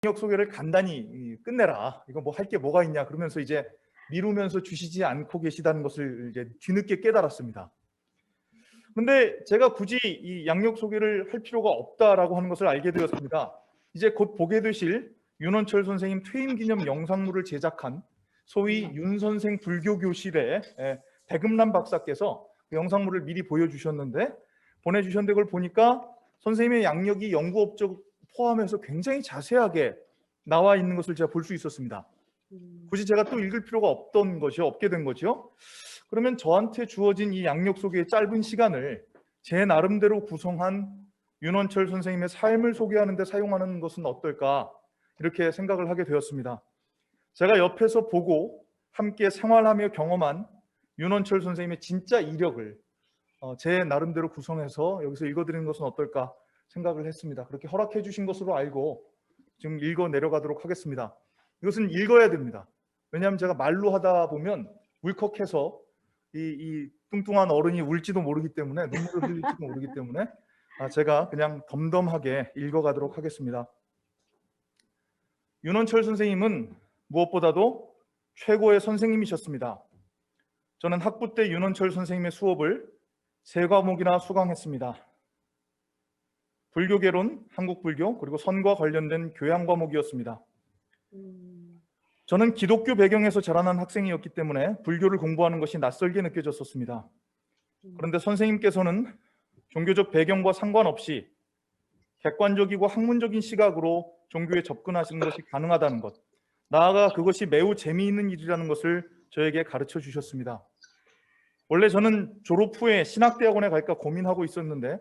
양력 소개를 간단히 끝내라. 이거 뭐 할 게 뭐가 있냐 그러면서 이제 미루면서 주시지 않고 계시다는 것을 이제 뒤늦게 깨달았습니다. 근데 제가 굳이 이 양력 소개를 할 필요가 없다라고 하는 것을 알게 되었습니다. 이제 곧 보게 되실 윤원철 선생님 퇴임 기념 영상물을 제작한 소위 윤 선생 불교 교실의 백음란 박사께서 그 영상물을 미리 보여주셨는데 보내주셨는데 그걸 보니까 선생님의 양력이 연구 업적 포함해서 굉장히 자세하게 나와 있는 것을 제가 볼 수 있었습니다. 굳이 제가 또 읽을 필요가 없게 된 거죠. 그러면 저한테 주어진 이 양력 소개의 짧은 시간을 제 나름대로 구성한 윤원철 선생님의 삶을 소개하는 데 사용하는 것은 어떨까 이렇게 생각을 하게 되었습니다. 제가 옆에서 보고 함께 생활하며 경험한 윤원철 선생님의 진짜 이력을 제 나름대로 구성해서 여기서 읽어드리는 것은 어떨까 생각을 했습니다. 그렇게 허락해 주신 것으로 알고 지금 읽어 내려가도록 하겠습니다. 이것은 읽어야 됩니다. 왜냐하면 제가 말로 하다 보면 울컥해서 이 뚱뚱한 어른이 울지도 모르기 때문에 눈물을 흘릴지도 모르기 때문에 제가 그냥 덤덤하게 읽어가도록 하겠습니다. 윤원철 선생님은 무엇보다도 최고의 선생님이셨습니다. 저는 학부 때 윤원철 선생님의 수업을 3과목이나 수강했습니다. 불교개론, 한국불교, 그리고 선과 관련된 교양 과목이었습니다. 저는 기독교 배경에서 자라난 학생이었기 때문에 불교를 공부하는 것이 낯설게 느껴졌었습니다. 그런데 선생님께서는 종교적 배경과 상관없이 객관적이고 학문적인 시각으로 종교에 접근하시는 것이 가능하다는 것, 나아가 그것이 매우 재미있는 일이라는 것을 저에게 가르쳐 주셨습니다. 원래 저는 졸업 후에 신학대학원에 갈까 고민하고 있었는데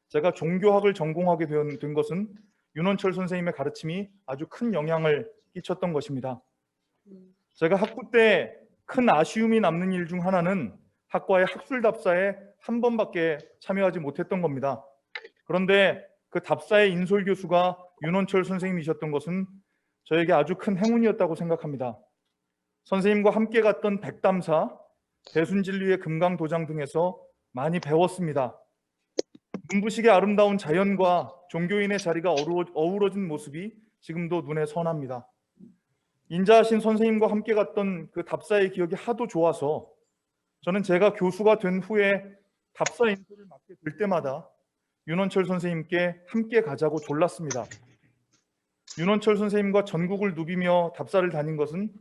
제가 종교학을 전공하게 된 것은 윤원철 선생님의 가르침이 아주 큰 영향을 끼쳤던 것입니다. 제가 학부 때 큰 아쉬움이 남는 일 중 하나는 학과의 학술 답사에 한 번밖에 참여하지 못했던 겁니다. 그런데 그 답사의 인솔 교수가 윤원철 선생님이셨던 것은 저에게 아주 큰 행운이었다고 생각합니다. 선생님과 함께 갔던 백담사, 대순진리의 금강도장 등에서 많이 배웠습니다. 눈부시게 아름다운 자연과 종교인의 자리가 어우러진 모습이 지금도 눈에 선합니다. 인자하신 선생님과 함께 갔던 그 답사의 기억이 하도 좋아서 저는 제가 교수가 된 후에 답사 인솔을 맡게 될 때마다 윤원철 선생님께 함께 가자고 졸랐습니다. 윤원철 선생님과 전국을 누비며 답사를 다닌 것은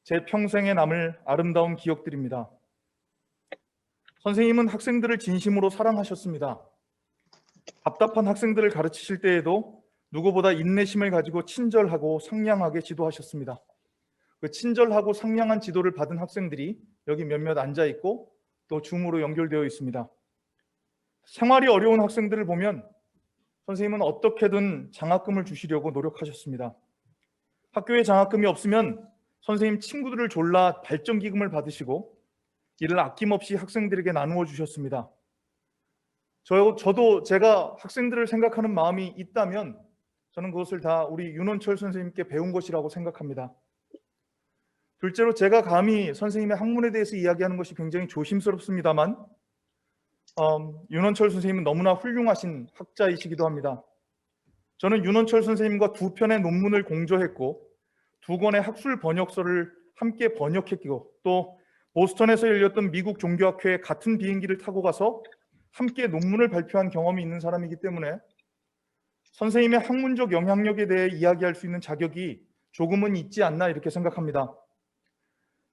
제 평생에 남을 아름다운 기억들입니다. 선생님은 학생들을 진심으로 사랑하셨습니다. 답답한 학생들을 가르치실 때에도 누구보다 인내심을 가지고 친절하고 상냥하게 지도하셨습니다. 그 친절하고 상냥한 지도를 받은 학생들이 여기 몇몇 앉아 있고 또 줌으로 연결되어 있습니다. 생활이 어려운 학생들을 보면 선생님은 어떻게든 장학금을 주시려고 노력하셨습니다. 학교에 장학금이 없으면 선생님 친구들을 졸라 발전기금을 받으시고 이를 아낌없이 학생들에게 나누어 주셨습니다. 저도 제가 학생들을 생각하는 마음이 있다면 저는 그것을 다 우리 윤원철 선생님께 배운 것이라고 생각합니다. 둘째로 제가 감히 선생님의 학문에 대해서 이야기하는 것이 굉장히 조심스럽습니다만 윤원철 선생님은 너무나 훌륭하신 학자이시기도 합니다. 저는 윤원철 선생님과 2편의 논문을 공저했고 2권의 학술 번역서를 함께 번역했고 또 보스턴에서 열렸던 미국 종교학회에 같은 비행기를 타고 가서 함께 논문을 발표한 경험이 있는 사람이기 때문에 선생님의 학문적 영향력에 대해 이야기할 수 있는 자격이 조금은 있지 않나 이렇게 생각합니다.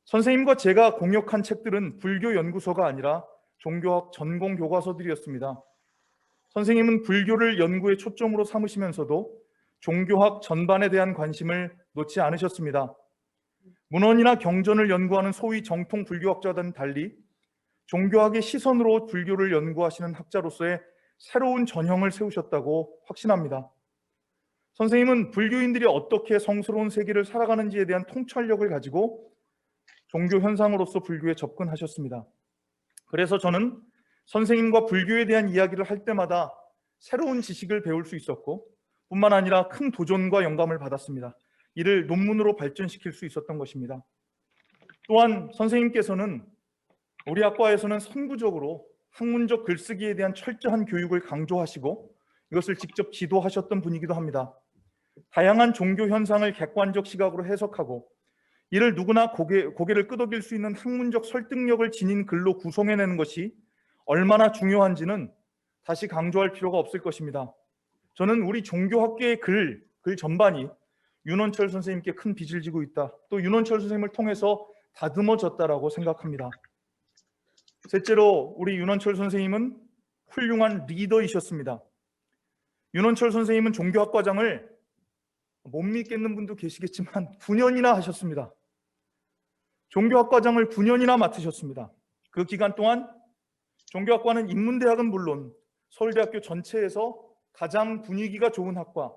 선생님과 제가 공역한 책들은 불교 연구서가 아니라 종교학 전공 교과서들이었습니다. 선생님은 불교를 연구의 초점으로 삼으시면서도 종교학 전반에 대한 관심을 놓지 않으셨습니다. 문헌이나 경전을 연구하는 소위 정통 불교학자와는 달리 종교학의 시선으로 불교를 연구하시는 학자로서의 새로운 전형을 세우셨다고 확신합니다. 선생님은 불교인들이 어떻게 성스러운 세계를 살아가는지에 대한 통찰력을 가지고 종교 현상으로서 불교에 접근하셨습니다. 그래서 저는 선생님과 불교에 대한 이야기를 할 때마다 새로운 지식을 배울 수 있었고 뿐만 아니라 큰 도전과 영감을 받았습니다. 이를 논문으로 발전시킬 수 있었던 것입니다. 또한 선생님께서는 우리 학과에서는 선구적으로 학문적 글쓰기에 대한 철저한 교육을 강조하시고 이것을 직접 지도하셨던 분이기도 합니다. 다양한 종교 현상을 객관적 시각으로 해석하고 이를 누구나 고개를 끄덕일 수 있는 학문적 설득력을 지닌 글로 구성해내는 것이 얼마나 중요한지는 다시 강조할 필요가 없을 것입니다. 저는 우리 종교학계의 글 전반이 윤원철 선생님께 큰 빚을 지고 있다. 또 윤원철 선생님을 통해서 다듬어졌다라고 생각합니다. 셋째로 우리 윤원철 선생님은 훌륭한 리더이셨습니다. 윤원철 선생님은 종교학과장을 못 믿겠는 분도 계시겠지만 9년이나 하셨습니다. 종교학과장을 9년이나 맡으셨습니다. 그 기간 동안 종교학과는 인문대학은 물론 서울대학교 전체에서 가장 분위기가 좋은 학과,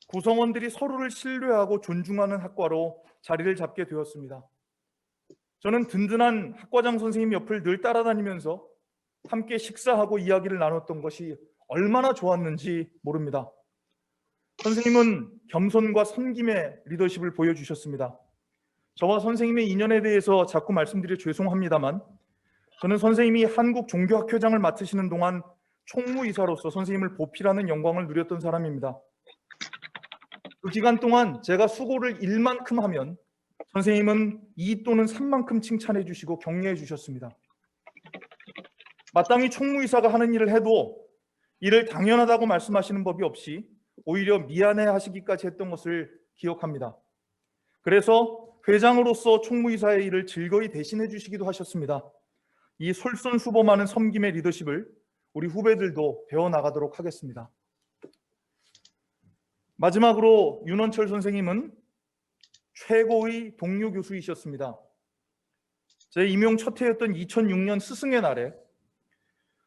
구성원들이 서로를 신뢰하고 존중하는 학과로 자리를 잡게 되었습니다. 저는 든든한 학과장 선생님 옆을 늘 따라다니면서 함께 식사하고 이야기를 나눴던 것이 얼마나 좋았는지 모릅니다. 선생님은 겸손과 섬김의 리더십을 보여주셨습니다. 저와 선생님의 인연에 대해서 자꾸 말씀드려 죄송합니다만 저는 선생님이 한국 종교학회장을 맡으시는 동안 총무이사로서 선생님을 보필하는 영광을 누렸던 사람입니다. 그 기간 동안 제가 수고를 1만큼 하면 선생님은 2 또는 3만큼 칭찬해 주시고 격려해 주셨습니다. 마땅히 총무이사가 하는 일을 해도 이를 당연하다고 말씀하시는 법이 없이 오히려 미안해 하시기까지 했던 것을 기억합니다. 그래서 회장으로서 총무이사의 일을 즐거이 대신해 주시기도 하셨습니다. 이 솔선수범하는 섬김의 리더십을 우리 후배들도 배워나가도록 하겠습니다. 마지막으로 윤원철 선생님은 최고의 동료 교수이셨습니다. 제 임용 첫 해였던 2006년 스승의 날에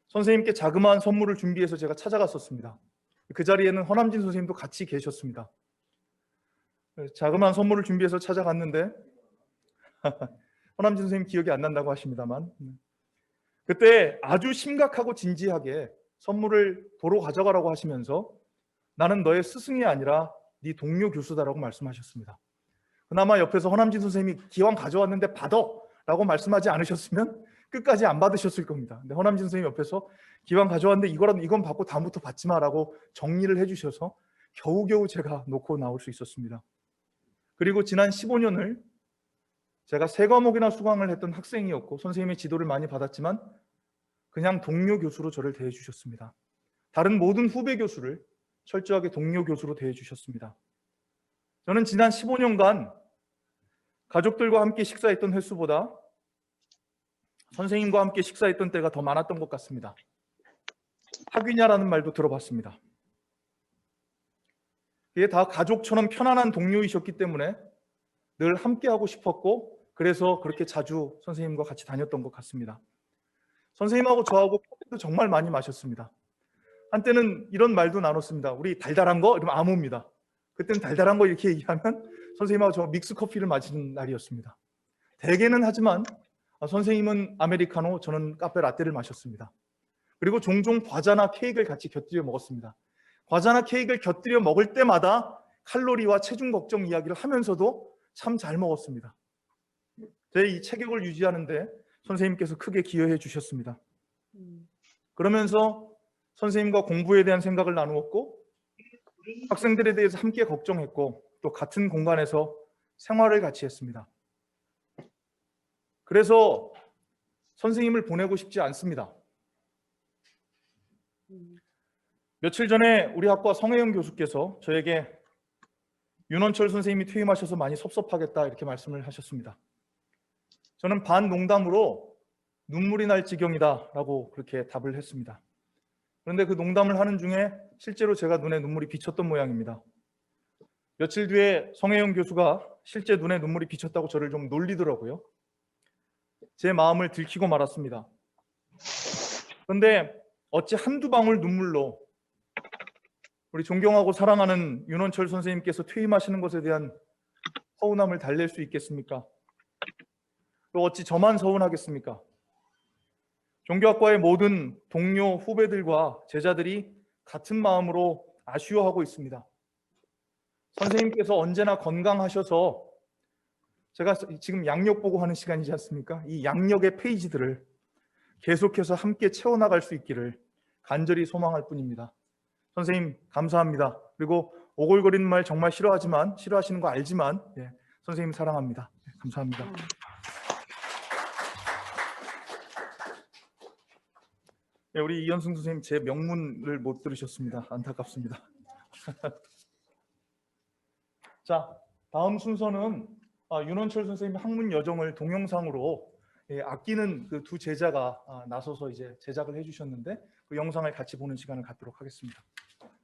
선생님께 자그마한 선물을 준비해서 제가 찾아갔었습니다. 그 자리에는 허남진 선생님도 같이 계셨습니다. 자그마한 선물을 준비해서 찾아갔는데 허남진 선생님 기억이 안 난다고 하십니다만 그때 아주 심각하고 진지하게 선물을 도로 가져가라고 하시면서 나는 너의 스승이 아니라 네 동료 교수다라고 말씀하셨습니다. 그나마 옆에서 허남진 선생님이 기왕 가져왔는데 받아! 라고 말씀하지 않으셨으면 끝까지 안 받으셨을 겁니다. 근데 허남진 선생님 옆에서 기왕 가져왔는데 이건 받고 다음부터 받지 마라고 정리를 해주셔서 겨우겨우 제가 놓고 나올 수 있었습니다. 그리고 지난 15년을 제가 3과목이나 수강을 했던 학생이었고 선생님의 지도를 많이 받았지만 그냥 동료 교수로 저를 대해 주셨습니다. 다른 모든 후배 교수를 철저하게 동료 교수로 대해 주셨습니다. 저는 지난 15년간 가족들과 함께 식사했던 횟수보다 선생님과 함께 식사했던 때가 더 많았던 것 같습니다. 학위냐라는 말도 들어봤습니다. 이게 다 가족처럼 편안한 동료이셨기 때문에 늘 함께하고 싶었고 그래서 그렇게 자주 선생님과 같이 다녔던 것 같습니다. 선생님하고 저하고 커피도 정말 많이 마셨습니다. 한때는 이런 말도 나눴습니다. 우리 달달한 거? 이러면 암호입니다. 그때는 달달한 거 이렇게 얘기하면 선생님하고 저 믹스 커피를 마시는 날이었습니다. 대개는 하지만 선생님은 아메리카노, 저는 카페 라떼를 마셨습니다. 그리고 종종 과자나 케이크를 같이 곁들여 먹었습니다. 과자나 케이크를 곁들여 먹을 때마다 칼로리와 체중 걱정 이야기를 하면서도 참 잘 먹었습니다. 제 이 체격을 유지하는데 선생님께서 크게 기여해 주셨습니다. 그러면서 선생님과 공부에 대한 생각을 나누었고 학생들에 대해서 함께 걱정했고 또 같은 공간에서 생활을 같이 했습니다. 그래서 선생님을 보내고 싶지 않습니다. 며칠 전에 우리 학과 성혜영 교수께서 저에게 윤원철 선생님이 퇴임하셔서 많이 섭섭하겠다 이렇게 말씀을 하셨습니다. 저는 반농담으로 눈물이 날 지경이다라고 그렇게 답을 했습니다. 그런데 그 농담을 하는 중에 실제로 제가 눈에 눈물이 비쳤던 모양입니다. 며칠 뒤에 성혜영 교수가 실제 눈에 눈물이 비쳤다고 저를 좀 놀리더라고요. 제 마음을 들키고 말았습니다. 그런데 어찌 한두 방울 눈물로 우리 존경하고 사랑하는 윤원철 선생님께서 퇴임하시는 것에 대한 서운함을 달랠 수 있겠습니까? 또 어찌 저만 서운하겠습니까? 종교학과의 모든 동료, 후배들과 제자들이 같은 마음으로 아쉬워하고 있습니다. 선생님께서 언제나 건강하셔서 제가 지금 양력 보고 하는 시간이지 않습니까? 이 양력의 페이지들을 계속해서 함께 채워나갈 수 있기를 간절히 소망할 뿐입니다. 선생님 감사합니다. 그리고 오글거리는 말 정말 싫어하시는 거 알지만 선생님 사랑합니다. 감사합니다. 우리 이현승 선생님 제 명문을 못 들으셨습니다. 안타깝습니다. 자, 다음 순서는 윤원철 선생님 학문 여정을 동영상으로 아끼는 그 두 제자가 나서서 이제 제작을 해주셨는데 그 영상을 같이 보는 시간을 갖도록 하겠습니다.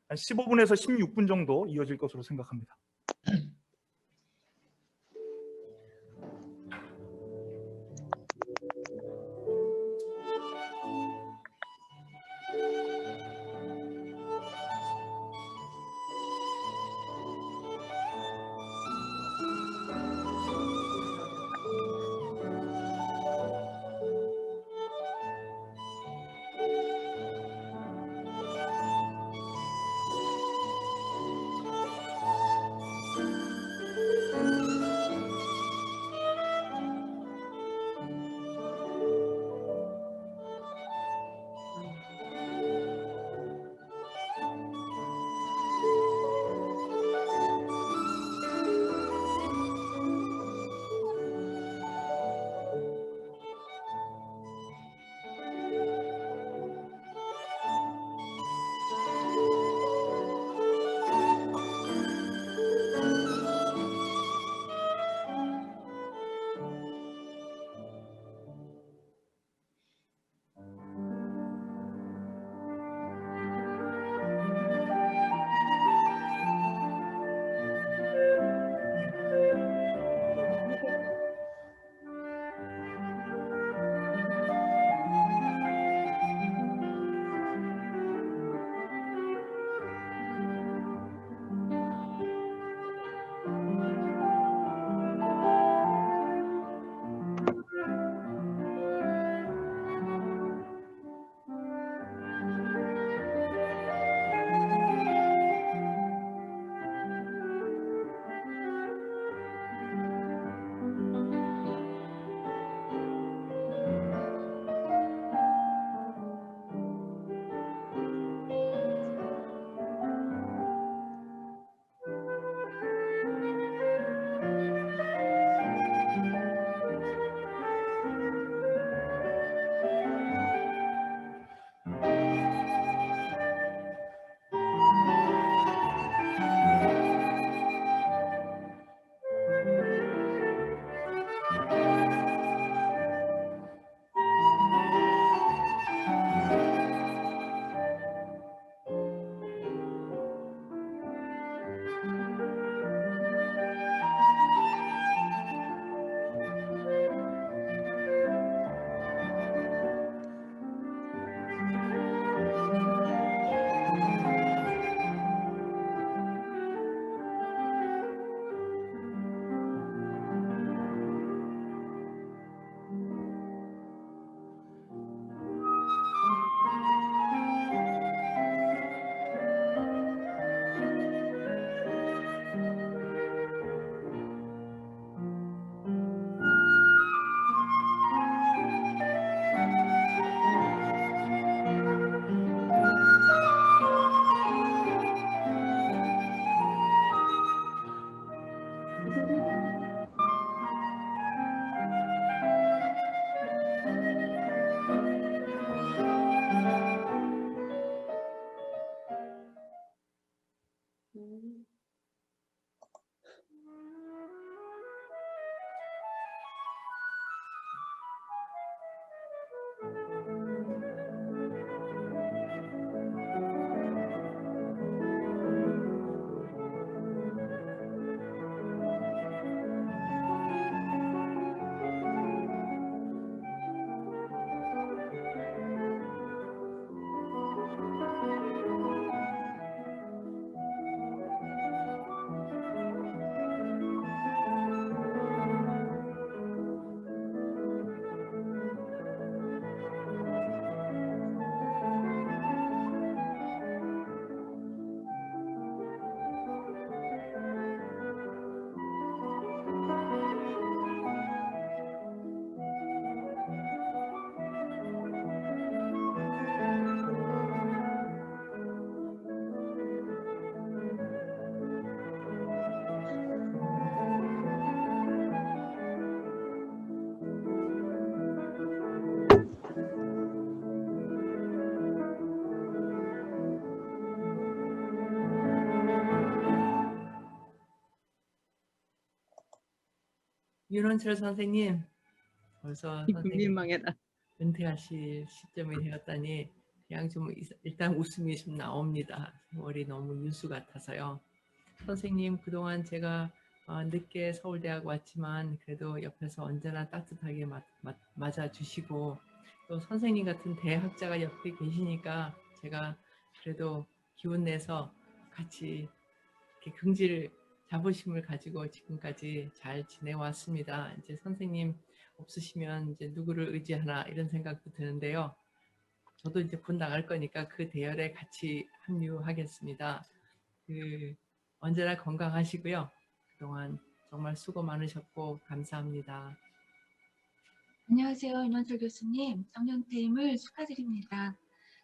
한 15분에서 16분 정도 이어질 것으로 생각합니다. 윤원철 선생님, 벌써 선생님 민망해라. 은퇴하실 시점이 되었다니 그냥 좀 일단 웃음이 좀 나옵니다. 세월이 너무 윤수 같아서요. 선생님, 그동안 제가 늦게 서울대학 왔지만 그래도 옆에서 언제나 따뜻하게 맞아주시고, 또 선생님 같은 대학자가 옆에 계시니까 제가 그래도 기운 내서 같이 이렇게 긍지를 자부심을 가지고 지금까지 잘 지내왔습니다. 이제 선생님 없으시면 이제 누구를 의지하나 이런 생각도 드는데요. 저도 이제 곧 나갈 거니까 그 대열에 같이 합류하겠습니다. 언제나 건강하시고요. 그동안 정말 수고 많으셨고 감사합니다. 안녕하세요. 윤원철 교수님. 정년퇴임을 축하드립니다.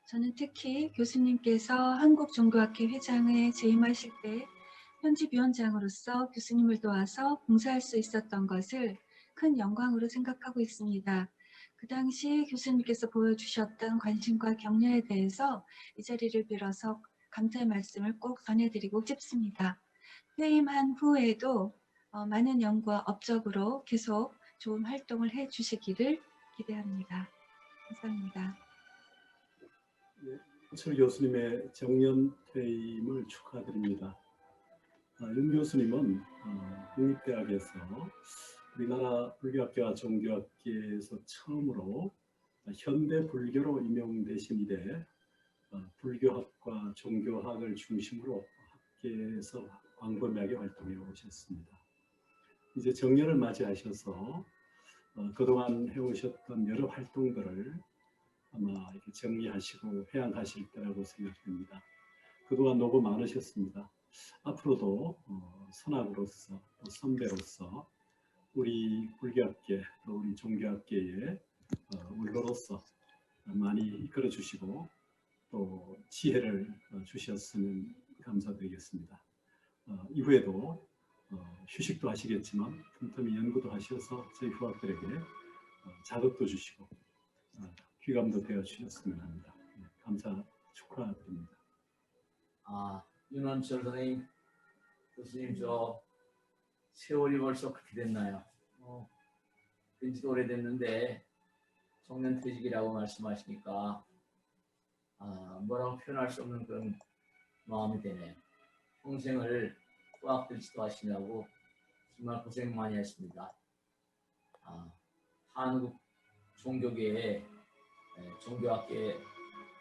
저는 특히 교수님께서 한국종교학회 회장에 재임하실 때 편집위원장으로서 교수님을 도와서 봉사할 수 있었던 것을 큰 영광으로 생각하고 있습니다. 그 당시 교수님께서 보여주셨던 관심과 격려에 대해서 이 자리를 빌어서 감사의 말씀을 꼭 전해드리고 싶습니다. 퇴임한 후에도 많은 연구와 업적으로 계속 좋은 활동을 해주시기를 기대합니다. 감사합니다. 윤철 교수님의 정년 퇴임을 축하드립니다. 윤 교수님은 국립대학에서 우리나라 불교학계와 종교학계에서 처음으로 현대 불교로 임용되신 이래 불교학과 종교학을 중심으로 학계에서 광범위하게 활동해 오셨습니다. 이제 정년을 맞이하셔서 그동안 해오셨던 여러 활동들을 아마 이렇게 정리하시고 회양하실 때라고 생각됩니다. 그동안 노고 많으셨습니다. 앞으로도 선학으로서 또 선배로서 우리 불교학계 또 우리 종교학계의 원로로서 많이 이끌어 주시고 또 지혜를 주셨으면 감사드리겠습니다. 이후에도 휴식도 하시겠지만 틈틈이 연구도 하셔서 저희 후학들에게 자극도 주시고 귀감도 되어 주셨으면 합니다. 감사 축하드립니다. 윤원철 선생님, 교수님, 저 세월이 벌써 그렇게 됐나요? 된지도 오래됐는데 정년퇴직이라고 말씀하시니까 뭐라고 표현할 수 없는 그런 마음이 되네요. 평생을 수학들 지도하시냐고 정말 고생 많이 했습니다. 한국 종교계의 종교학계의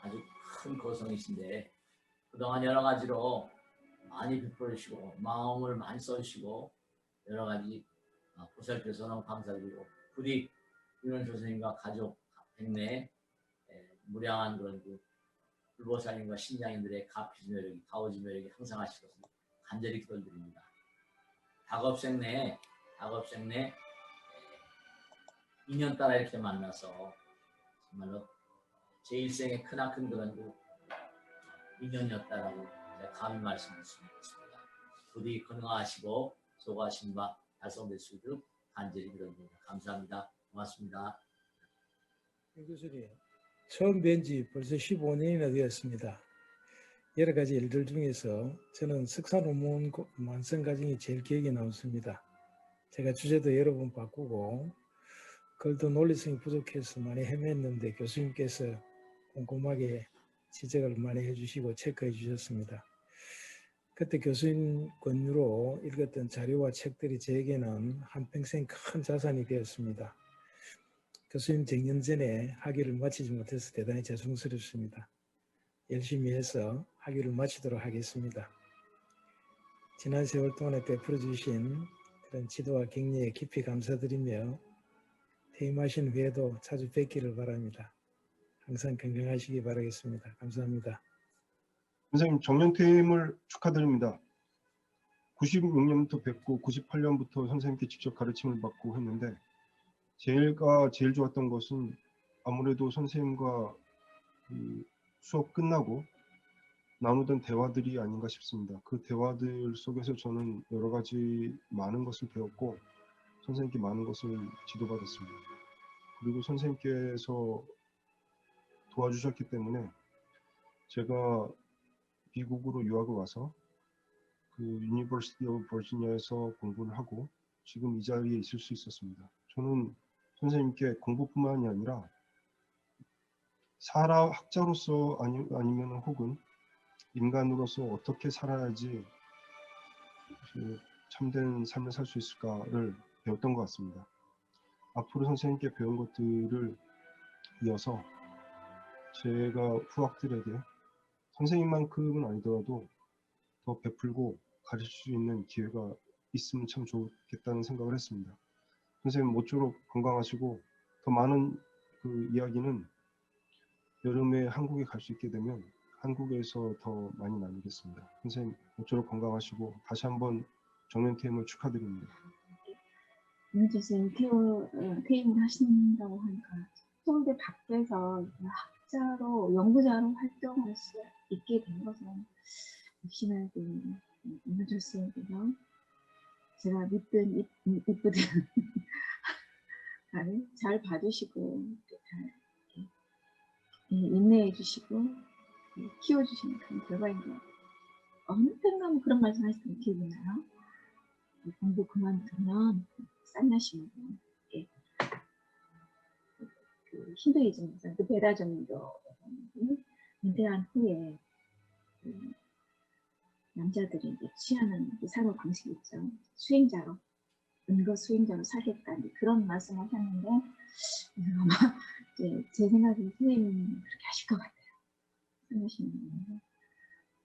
아주 큰 거성이신데 그동안 여러 가지로 많이 베풀으시고 마음을 많이 써주시고 여러 가지 보살펴서 너무 감사드리고 부디 윤원철 선생님과 가족 백내 무량한 그런 불보살님과 신장인들의 가피지 매력이 가오지 매력이 항상 하실 것을 간절히 기도드립니다. 다급생 내 2년 따라 이렇게 만나서 정말로 제 일생의 크나큰 그런 인연이었다라고 제가 감히 말씀드릴 수 있습니다. 부디 건강하시고 소고하신 바 달성될 수 있도록 간절히 기도드립니다. 감사합니다. 고맙습니다. 교수님, 처음 뵌 지 벌써 15년이나 되었습니다. 여러 가지 일들 중에서 저는 석사 논문 완성 과정이 제일 기억에 남습니다. 제가 주제도 여러 번 바꾸고 글도 논리성이 부족해서 많이 헤맸는데 교수님께서 꼼꼼하게 지적을 많이 해주시고 체크해 주셨습니다. 그때 교수님 권유로 읽었던 자료와 책들이 제게는 한평생 큰 자산이 되었습니다. 교수님 정년 전에 학위를 마치지 못해서 대단히 죄송스럽습니다. 열심히 해서 학위를 마치도록 하겠습니다. 지난 세월 동안에 베풀어 주신 그런 지도와 격려에 깊이 감사드리며 퇴임하신 후에도 자주 뵙기를 바랍니다. 항상 건강하시기 바라겠습니다. 감사합니다. 선생님 정년퇴임을 축하드립니다. 96년부터 뵙고 98년부터 선생님께 직접 가르침을 받고 했는데 제일 좋았던 것은 아무래도 선생님과 수업 끝나고 나누던 대화들이 아닌가 싶습니다. 그 대화들 속에서 저는 여러 가지 많은 것을 배웠고 선생님께 많은 것을 지도받았습니다. 그리고 선생님께서 도와주셨기 때문에 제가 미국으로 유학을 와서 그 유니버시티 오브 버지니아에서 공부를 하고 지금 이 자리에 있을 수 있었습니다. 저는 선생님께 공부뿐만이 아니라 학자로서 아니면 혹은 인간으로서 어떻게 살아야지 참된 삶을 살 수 있을까를 배웠던 것 같습니다. 앞으로 선생님께 배운 것들을 이어서 제가 후학들에게 선생님만큼은 아니더라도 더 베풀고 가르칠 수 있는 기회가 있으면 참 좋겠다는 생각을 했습니다. 선생님 모쪼록 건강하시고 더 많은 그 이야기는 여름에 한국에 갈 수 있게 되면 한국에서 더 많이 나누겠습니다. 선생님 모쪼록 건강하시고 다시 한번 정년퇴임을 축하드립니다. 윤호철 선생님 퇴임을 하신다고 하니까 서울대 밖에서 학자로 연구자로 활동할 수 있게 된 것은 역시나 윤호철 선생님께서 제가 믿든 이쁘든 잘 봐주시고 잘 인내해 주시고 키워주시는 그런 결과인 것 같아요. 어느 때인가 그런 말씀 하셨던 기억이 나요. 공부 그만두면 쌀맛이 그 힌두이즘에서 그 베다 정도 은퇴한 후에 그 남자들이 이제 취하는 그 삶의 방식이 있죠. 수행자로 은거 수행자로 살겠다 그런 말씀을 하셨는데 아마 이제 제 생각에 선생님은 그렇게 하실 것 같아요. 쌀맛이 있는데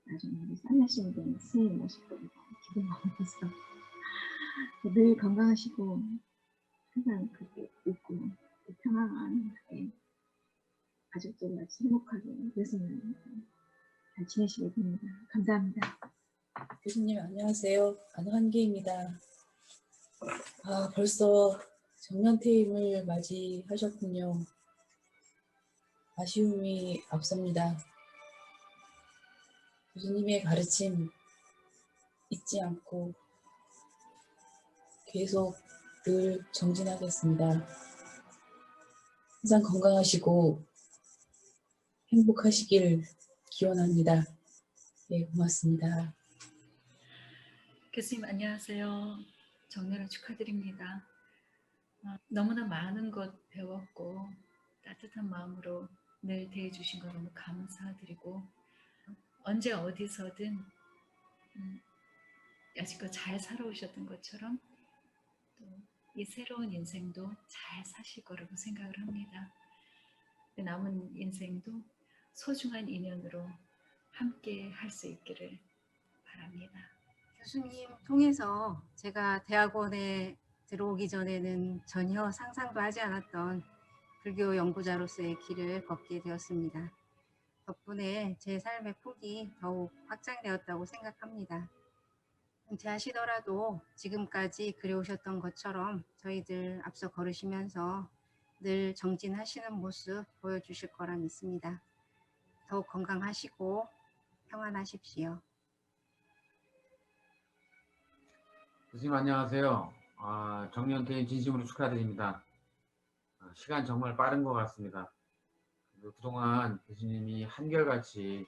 나중에 쌀맛이 된 선생님 모습 보고 기분 너무 좋았어. 늘 건강하시고 항상 그렇게 웃고 평안하게 가족들 같이 행복하게 그랬으면 잘 지내시길 바랍니다. 감사합니다. 교수님 안녕하세요. 안환기입니다. 벌써 정년퇴임을 맞이하셨군요. 아쉬움이 앞섭니다. 교수님의 가르침 잊지 않고 계속 늘 정진하겠습니다. 항상 건강하시고 행복하시길 기원합니다. 네, 고맙습니다. 교수님 안녕하세요. 정년을 축하드립니다. 너무나 많은 것 배웠고 따뜻한 마음으로 늘 대해주신 거 너무 감사드리고 언제 어디서든 여지껏 잘 살아오셨던 것처럼 또 이 새로운 인생도 잘 사실 거라고 생각을 합니다. 남은 인생도 소중한 인연으로 함께 할 수 있기를 바랍니다. 교수님 통해서 제가 대학원에 들어오기 전에는 전혀 상상도 하지 않았던 불교 연구자로서의 길을 걷게 되었습니다. 덕분에 제 삶의 폭이 더욱 확장되었다고 생각합니다. 은퇴하시더라도 지금까지 그려오셨던 것처럼 저희들 앞서 걸으시면서 늘 정진하시는 모습 보여주실 거라 믿습니다. 더욱 건강하시고 평안하십시오. 교수님 안녕하세요. 정년퇴임 진심으로 축하드립니다. 시간 정말 빠른 것 같습니다. 그동안 교수님이 한결같이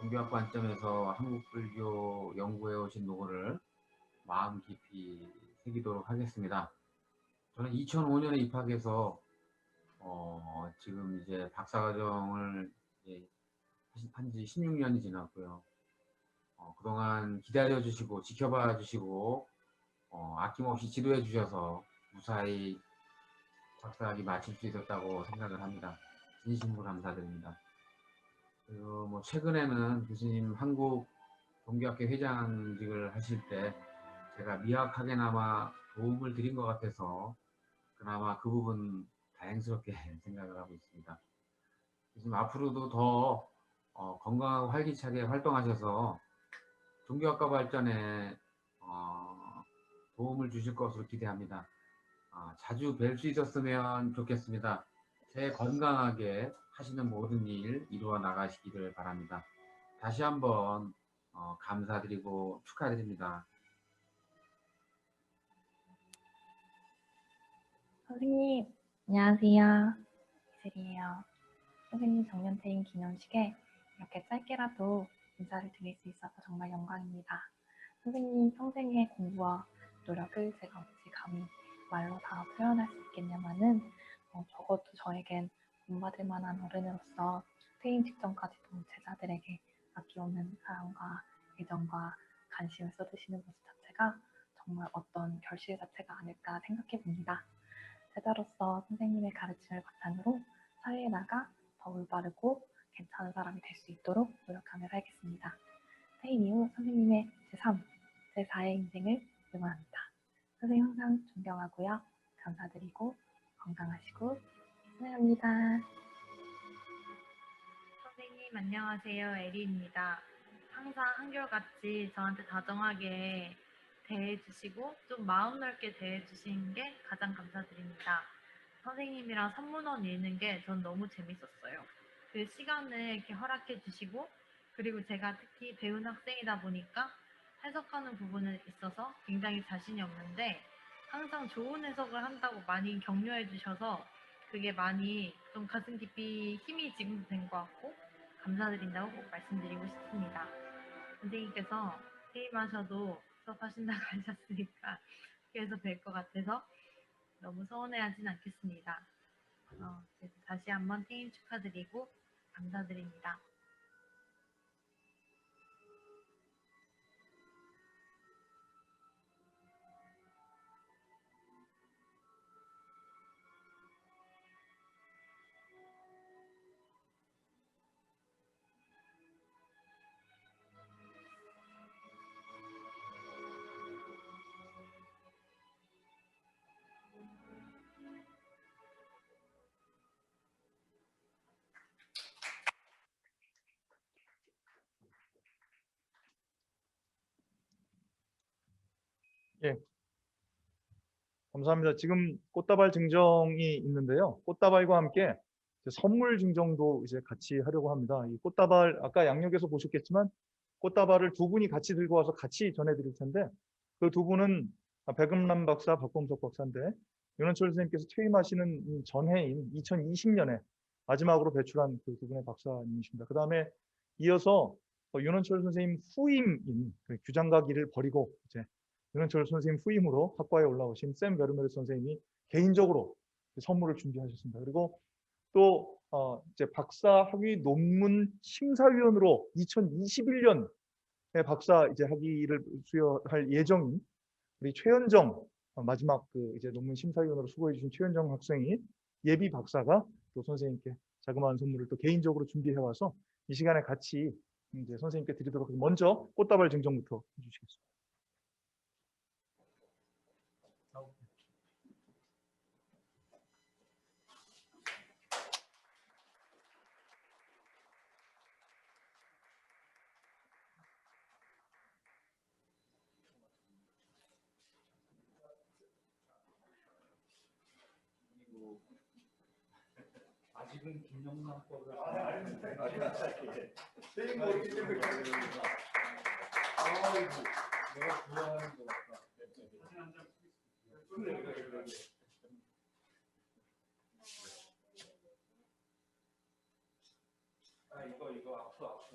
종교학 관점에서 한국불교 연구해 오신 노고를 마음 깊이 새기도록 하겠습니다. 저는 2005년에 입학해서 지금 이제 박사과정을 한 지 16년이 지났고요. 그동안 기다려 주시고 지켜봐 주시고 아낌없이 지도해 주셔서 무사히 박사학위 마칠 수 있었다고 생각을 합니다. 진심으로 감사드립니다. 그리고 최근에는 교수님 한국 종교학회 회장직을 하실 때 제가 미약하게나마 도움을 드린 것 같아서 그나마 그 부분 다행스럽게 생각을 하고 있습니다. 교수님 앞으로도 더 건강하고 활기차게 활동하셔서 종교학과 발전에 도움을 주실 것으로 기대합니다. 자주 뵐 수 있었으면 좋겠습니다. 제 건강하게 하시는 모든 일 이루어 나가시기를 바랍니다. 다시 한번 감사드리고 축하드립니다. 선생님, 안녕하세요. 이슬이에요. 선생님 정년퇴임 기념식에 이렇게 짧게라도 인사를 드릴 수 있어서 정말 영광입니다. 선생님 평생의 공부와 노력을 제가 없이 감히 말로 다 표현할 수 있겠냐마는 적어도 저에겐 본받을 만한 어른으로서 퇴임 직전까지도 제자들에게 아낌없는 사랑과 애정과 관심을 쏟으시는 모습 자체가 정말 어떤 결실 자체가 아닐까 생각해 봅니다. 제자로서 선생님의 가르침을 바탕으로 사회에 나가 더 올바르고 괜찮은 사람이 될 수 있도록 노력하며 살겠습니다. 퇴임 이후 선생님의 제3, 제4의 인생을 응원합니다. 선생님 항상 존경하고요. 감사드리고 건강하시고 사랑합니다. 선생님 안녕하세요. 에리입니다. 항상 한결같이 저한테 다정하게 대해주시고 좀 마음 넓게 대해주신 게 가장 감사드립니다. 선생님이랑 산문원 읽는 게 전 너무 재밌었어요. 그 시간을 이렇게 허락해 주시고 그리고 제가 특히 배운 학생이다 보니까 해석하는 부분에 있어서 굉장히 자신이 없는데 항상 좋은 해석을 한다고 많이 격려해 주셔서 그게 많이 좀 가슴 깊이 힘이 지금 된 것 같고 감사드린다고 꼭 말씀드리고 싶습니다. 선생님께서 퇴임하셔도 수업하신다고 하셨으니까 계속 뵐 것 같아서 너무 서운해하진 않겠습니다. 그래서 다시 한번 퇴임 축하드리고 감사드립니다. 예, 감사합니다. 지금 꽃다발 증정이 있는데요. 꽃다발과 함께 이제 선물 증정도 이제 같이 하려고 합니다. 이 꽃다발 아까 양력에서 보셨겠지만 꽃다발을 두 분이 같이 들고 와서 같이 전해드릴 텐데 그 두 분은 백음란 박사, 박범석 박사인데 윤원철 선생님께서 퇴임하시는 전해인 2020년에 마지막으로 배출한 그 두 분의 박사님이십니다. 그 다음에 이어서 윤원철 선생님 후임인 그 규장가기를 버리고 이제 윤원철 선생님 후임으로 학과에 올라오신 샘 베르메르 선생님이 개인적으로 선물을 준비하셨습니다. 그리고 또 이제 박사 학위 논문 심사위원으로 2021년에 박사 이제 학위를 수여할 예정인 우리 최현정 마지막 그 이제 논문 심사위원으로 수고해 주신 최현정 학생이 예비 박사가 또 선생님께 자그마한 선물을 또 개인적으로 준비해 와서 이 시간에 같이 이제 선생님께 드리도록 하겠습니다. 먼저 꽃다발 증정부터 해주시겠습니다. 아직은 김영란법을 퇴임 모르기 때문에 아이고 내가 좋아하는 거 같다. 이거 앞으로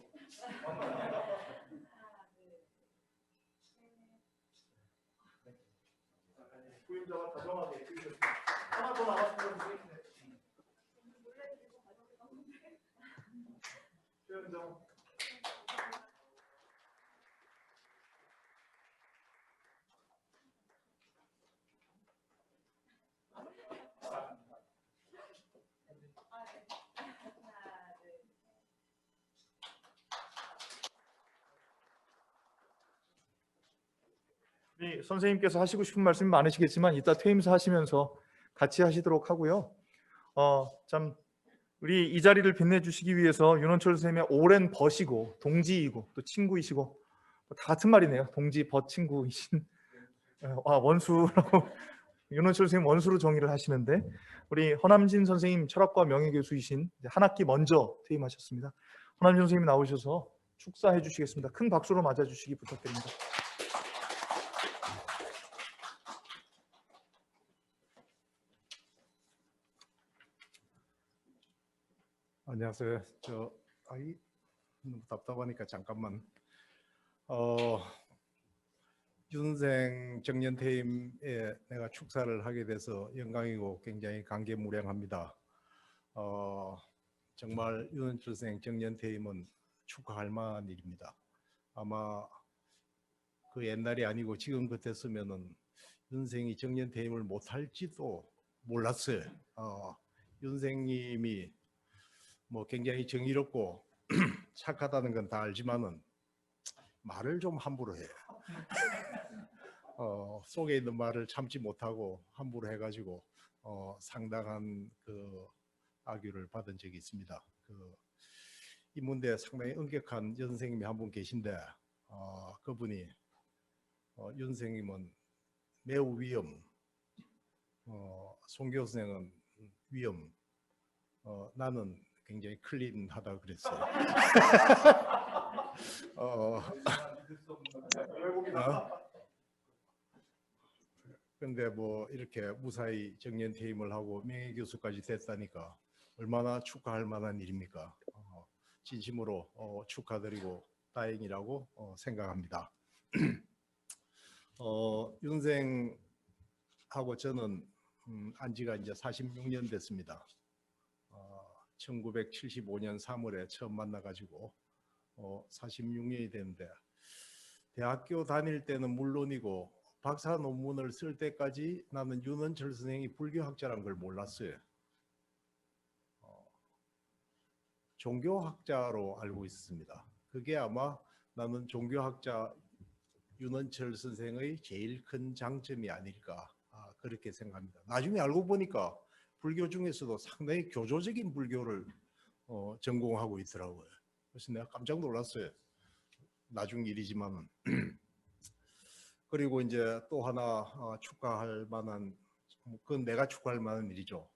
후임자가 다정하게 해주셨습니다. 하나 더 나왔으면 좋겠네. 최현정. 우리 선생님께서 하시고 싶은 말씀이 많으시겠지만 이따 퇴임사 하시면서 같이 하시도록 하고요. 참 우리 이 자리를 빛내주시기 위해서 윤원철 선생님의 오랜 벗이고 동지이고 또 친구이시고 다 같은 말이네요. 동지 벗 친구이신 원수라고 윤원철 선생님 원수로 정의를 하시는데 우리 허남진 선생님 철학과 명예교수이신 한 학기 먼저 퇴임하셨습니다. 허남진 선생님 나오셔서 축사해 주시겠습니다. 큰 박수로 맞아주시기 부탁드립니다. 안녕하세요. 너무 답답하니까 잠깐만. 윤생 정년퇴임에 내가 축사를 하게 돼서 영광이고 굉장히 감개무량합니다. 정말 윤원철 정년퇴임은 축하할 만한 일입니다. 아마 그 옛날이 아니고 지금 같았으면은 윤생이 정년퇴임을 못할지도 몰랐어요. 윤생님이 뭐 굉장히 정의롭고 착하다는 건 다 알지만은 말을 좀 함부로 해요. 속에 있는 말을 참지 못하고 함부로 해가지고 상당한 그 악유를 받은 적이 있습니다. 이 문제에 상당히 엄격한 선생님이 한 분 계신데 그분이 윤 선생님은 매우 위험, 송 교수님은 위험, 나는 굉장히 클린하다 그랬어요. 근데 뭐 이렇게 무사히 정년퇴임을 하고 명예교수까지 됐다니까 얼마나 축하할 만한 일입니까? 진심으로 축하드리고 다행이라고 생각합니다. 윤생하고 저는 안지가 이제 46년 됐습니다. 1975년 3월에 처음 만나가지고 46년이 됐는데 대학교 다닐 때는 물론이고 박사 논문을 쓸 때까지 나는 윤원철 선생이 불교학자란 걸 몰랐어요. 종교학자로 알고 있습니다. 그게 아마 나는 종교학자 윤원철 선생의 제일 큰 장점이 아닐까 그렇게 생각합니다. 나중에 알고 보니까 불교 중에서도 상당히 교조적인 불교를 전공하고 있더라고요. 그래서 내가 깜짝 놀랐어요. 나중 일이지만은. 그리고 이제 또 하나 축하할 만한, 그건 내가 축하할 만한 일이죠.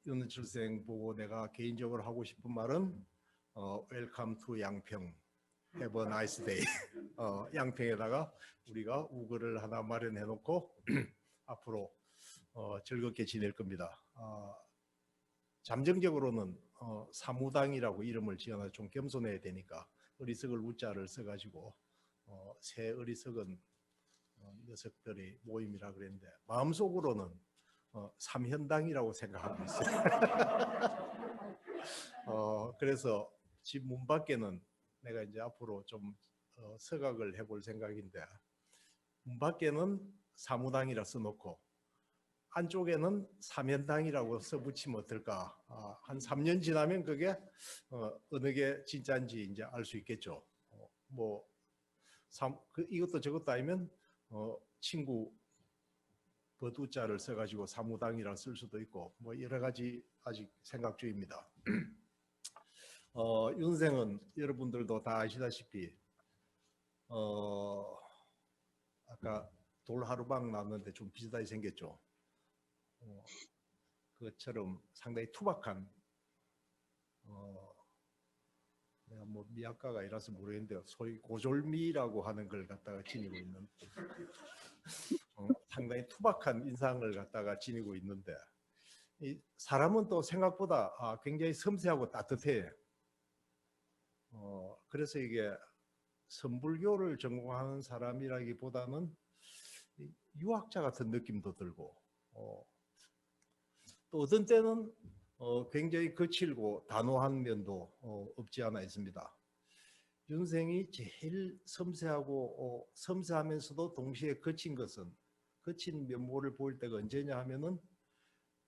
윤원철 선생 보고 내가 개인적으로 하고 싶은 말은 Welcome to 양평, Have a nice day. 양평에다가 우리가 우거를 하나 마련해 놓고 앞으로 즐겁게 지낼 겁니다. 잠정적으로는 사무당이라고 이름을 지어놔 좀 겸손해야 되니까 어리석을 우자를 써가지고 새 어리석은 녀석들의 모임이라 그랬는데 마음속으로는 삼현당이라고 생각하고 있어요. 그래서 집 문 밖에는 내가 이제 앞으로 좀 서각을 해볼 생각인데 문 밖에는 사무당이라 써놓고 안쪽에는 삼현당이라고 써붙이면 어떨까? 한 3년 지나면 그게 어느 게 진짜인지 이제 알 수 있겠죠. 이것도 저것도 아니면 친구 버두자를 써가지고 사무당이라 쓸 수도 있고 뭐 여러 가지 아직 생각 중입니다. 윤생은 여러분들도 다 아시다시피 아까 돌하루방 나왔는데 좀 비슷하게 생겼죠. 그것처럼 상당히 투박한 내가 뭐 미학과가 아니라서 모르겠는데 소위 고졸미라고 하는 걸 갖다가 지니고 있는 상당히 투박한 인상을 갖다가 지니고 있는데 이 사람은 또 생각보다 굉장히 섬세하고 따뜻해. 그래서 이게 선불교를 전공하는 사람이라기보다는 유학자 같은 느낌도 들고 또 어떤 때는 굉장히 거칠고 단호한 면도 없지 않아 있습니다. 윤생이 제일 섬세하고 섬세하면서도 동시에 거친 것은 거친 면모를 보일 때가 언제냐 하면은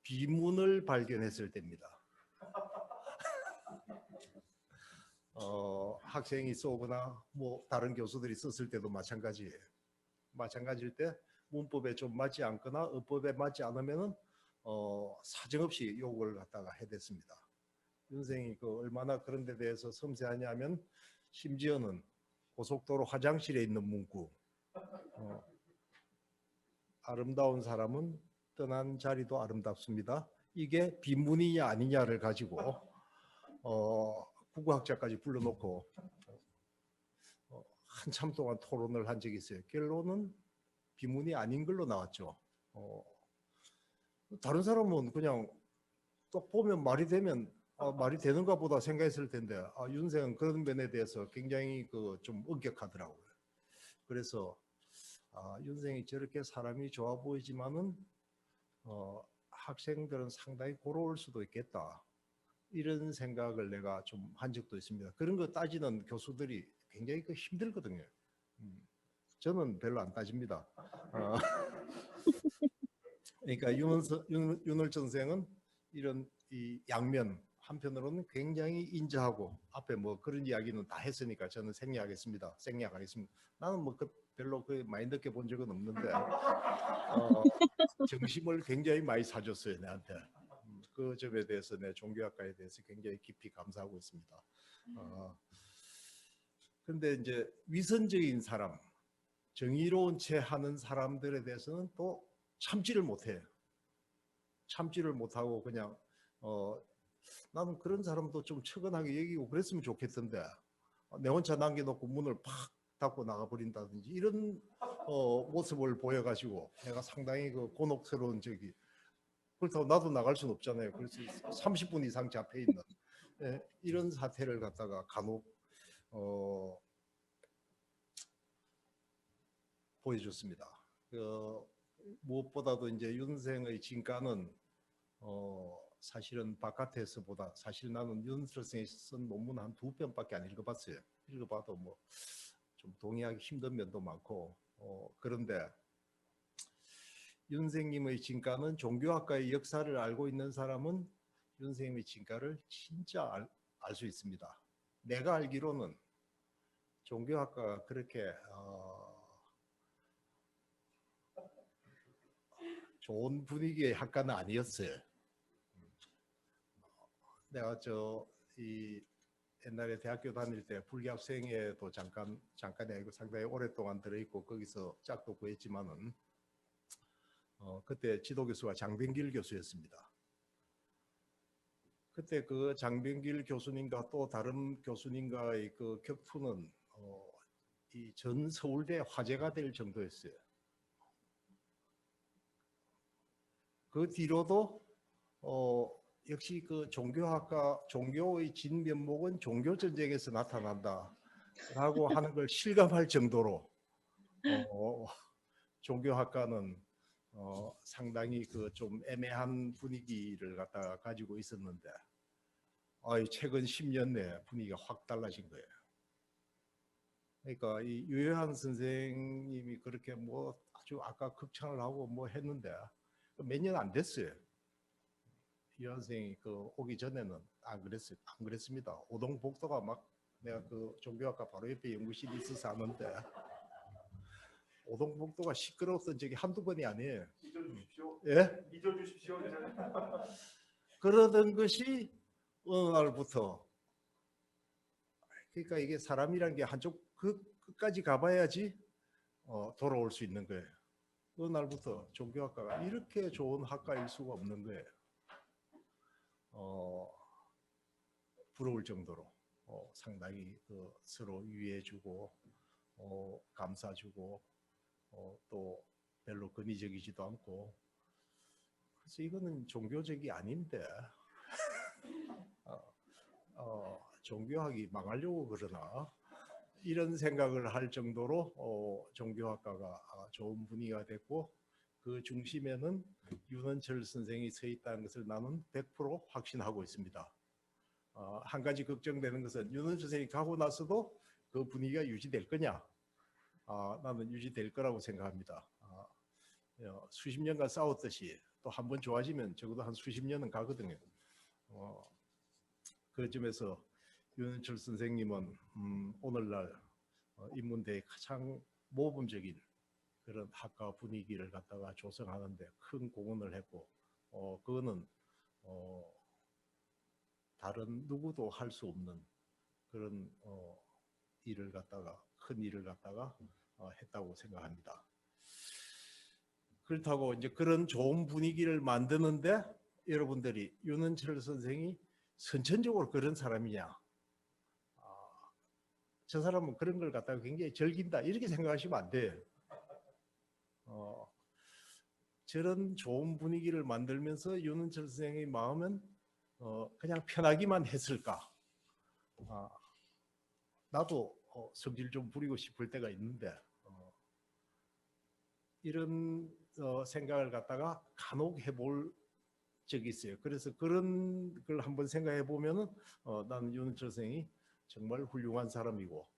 비문을 발견했을 때입니다. 학생이 쏘거나 뭐 다른 교수들이 썼을 때도 마찬가지예요. 마찬가지일 때 문법에 좀 맞지 않거나 어법에 맞지 않으면은 사정없이 욕을 갖다가 해댔습니다. 윤생이 얼마나 그런 데 대해서 섬세하냐면 심지어는 고속도로 화장실에 있는 문구 아름다운 사람은 떠난 자리도 아름답습니다. 이게 비문이냐 아니냐를 가지고 국어학자까지 불러놓고 한참 동안 토론을 한 적이 있어요. 결론은 비문이 아닌 걸로 나왔죠. 다른 사람은 그냥 딱 보면 말이 되면 말이 되는가 보다 생각했을 텐데 윤생은 그런 면에 대해서 굉장히 좀 엄격하더라고요. 그래서 윤생이 저렇게 사람이 좋아 보이지만은 학생들은 상당히 고로울 수도 있겠다. 이런 생각을 내가 좀 한 적도 있습니다. 그런 거 따지는 교수들이 굉장히 힘들거든요. 저는 별로 안 따집니다. 그러니까 윤월 선생은 이런 이 양면 한편으로는 굉장히 인자하고 앞에 뭐 그런 이야기는 다 했으니까 저는 생략하겠습니다. 나는 뭐 별로 많이 느껴본 적은 없는데 정심을 굉장히 많이 사줬어요 내한테. 그 점에 대해서 내 종교학과에 대해서 굉장히 깊이 감사하고 있습니다. 근데 이제 위선적인 사람, 정의로운 채 하는 사람들에 대해서는 또 참지를 못해요. 참지를 못하고 그냥 나는 그런 사람도 좀 측은하게 여기고 그랬으면 좋겠던데 내 혼자 남겨놓고 문을 팍 닫고 나가버린다든지 이런 모습을 보여가지고 내가 상당히 곤혹스러운 적이. 그렇다고 나도 나갈 수는 없잖아요. 그래서 30분 이상 잡혀있는 이런 사태를 갖다가 간혹 보여줬습니다. 무엇보다도 이제 윤생의 진가는 사실은 바깥에서보다 사실 나는 윤 선생이 쓴 논문 한 2편밖에 안 읽어봤어요. 읽어봐도 뭐 좀 동의하기 힘든 면도 많고 그런데 윤 선생님의 진가는 종교학과의 역사를 알고 있는 사람은 윤 선생님의 진가를 진짜 알 수 있습니다. 내가 알기로는 종교학과가 그렇게 좋은 분위기의 학과는 아니었어요. 내가 옛날에 대학교 다닐 때 불교학생회도 잠깐이 아니고 상당히 오랫동안 들어있고 거기서 짝도 구했지만은 그때 지도교수가 장병길 교수였습니다. 그때 그 장병길 교수님과 또 다른 교수님과의 그 격투는 이 전 서울대 화제가 될 정도였어요. 그 뒤로도 역시 그 종교의 진면목은 종교전쟁에서 나타난다라고 하는 걸 실감할 정도로 종교학과는 상당히 좀 애매한 분위기를 갖다가 가지고 있었는데 최근 10년 내에 분위기가 확 달라진 거예요. 그러니까 이 유효한 선생님이 그렇게 뭐 아주 아까 극찬을 하고 뭐 했는데 몇 년 안 됐어요. 유효한 선생이 오기 전에는 안 그랬습니다. 오동복도가 막 내가 그 종교학과 바로 옆에 연구실이 있어서 아는데 오동복도가 시끄러웠던 적이 한두 번이 아니에요. 잊어주십시오. 예? 잊어주십시오. 그러던 것이 어느 날부터 그러니까 이게 사람이라는 게 한쪽 끝까지 가봐야지 돌아올 수 있는 거예요. 어느 날부터 종교학과가 이렇게 좋은 학과일 수가 없는 거예요. 부러울 정도로 상당히 서로 위해주고 감싸주고 또 별로 권위적이지도 않고 그래서 이거는 종교적이 아닌데 종교학이 망하려고 그러나 이런 생각을 할 정도로 종교학과가 좋은 분위기가 됐고 그 중심에는 윤원철 선생이 서 있다는 것을 나는 100% 확신하고 있습니다. 한 가지 걱정되는 것은 윤원철 선생이 가고 나서도 그 분위기가 유지될 거냐? 나는 유지될 거라고 생각합니다. 수십 년간 싸웠듯이 또 한 번 좋아지면 적어도 한 수십 년은 가거든요. 그 점에서 윤원철 선생님은 오늘날 인문대의 가장 모범적인 그런 학과 분위기를 갖다가 조성하는 데 큰 공헌을 했고 그거는 다른 누구도 할 수 없는 그런 일을 갖다가 큰 일을 갖다가 했다고 생각합니다. 그렇다고 이제 그런 좋은 분위기를 만드는데 여러분들이 윤원철 선생이 선천적으로 그런 사람이냐? 저 사람은 그런 걸 갖다가 굉장히 즐긴다 이렇게 생각하시면 안 돼요. 저런 좋은 분위기를 만들면서 윤원철 선생의 마음은 그냥 편하기만 했을까? 나도 성질 좀 부리고 싶을 때가 있는데 이런 생각을 갖다가 간혹 해볼 적이 있어요. 그래서 그런 걸 한번 생각해 보면은 나는 윤은철 선생이 정말 훌륭한 사람이고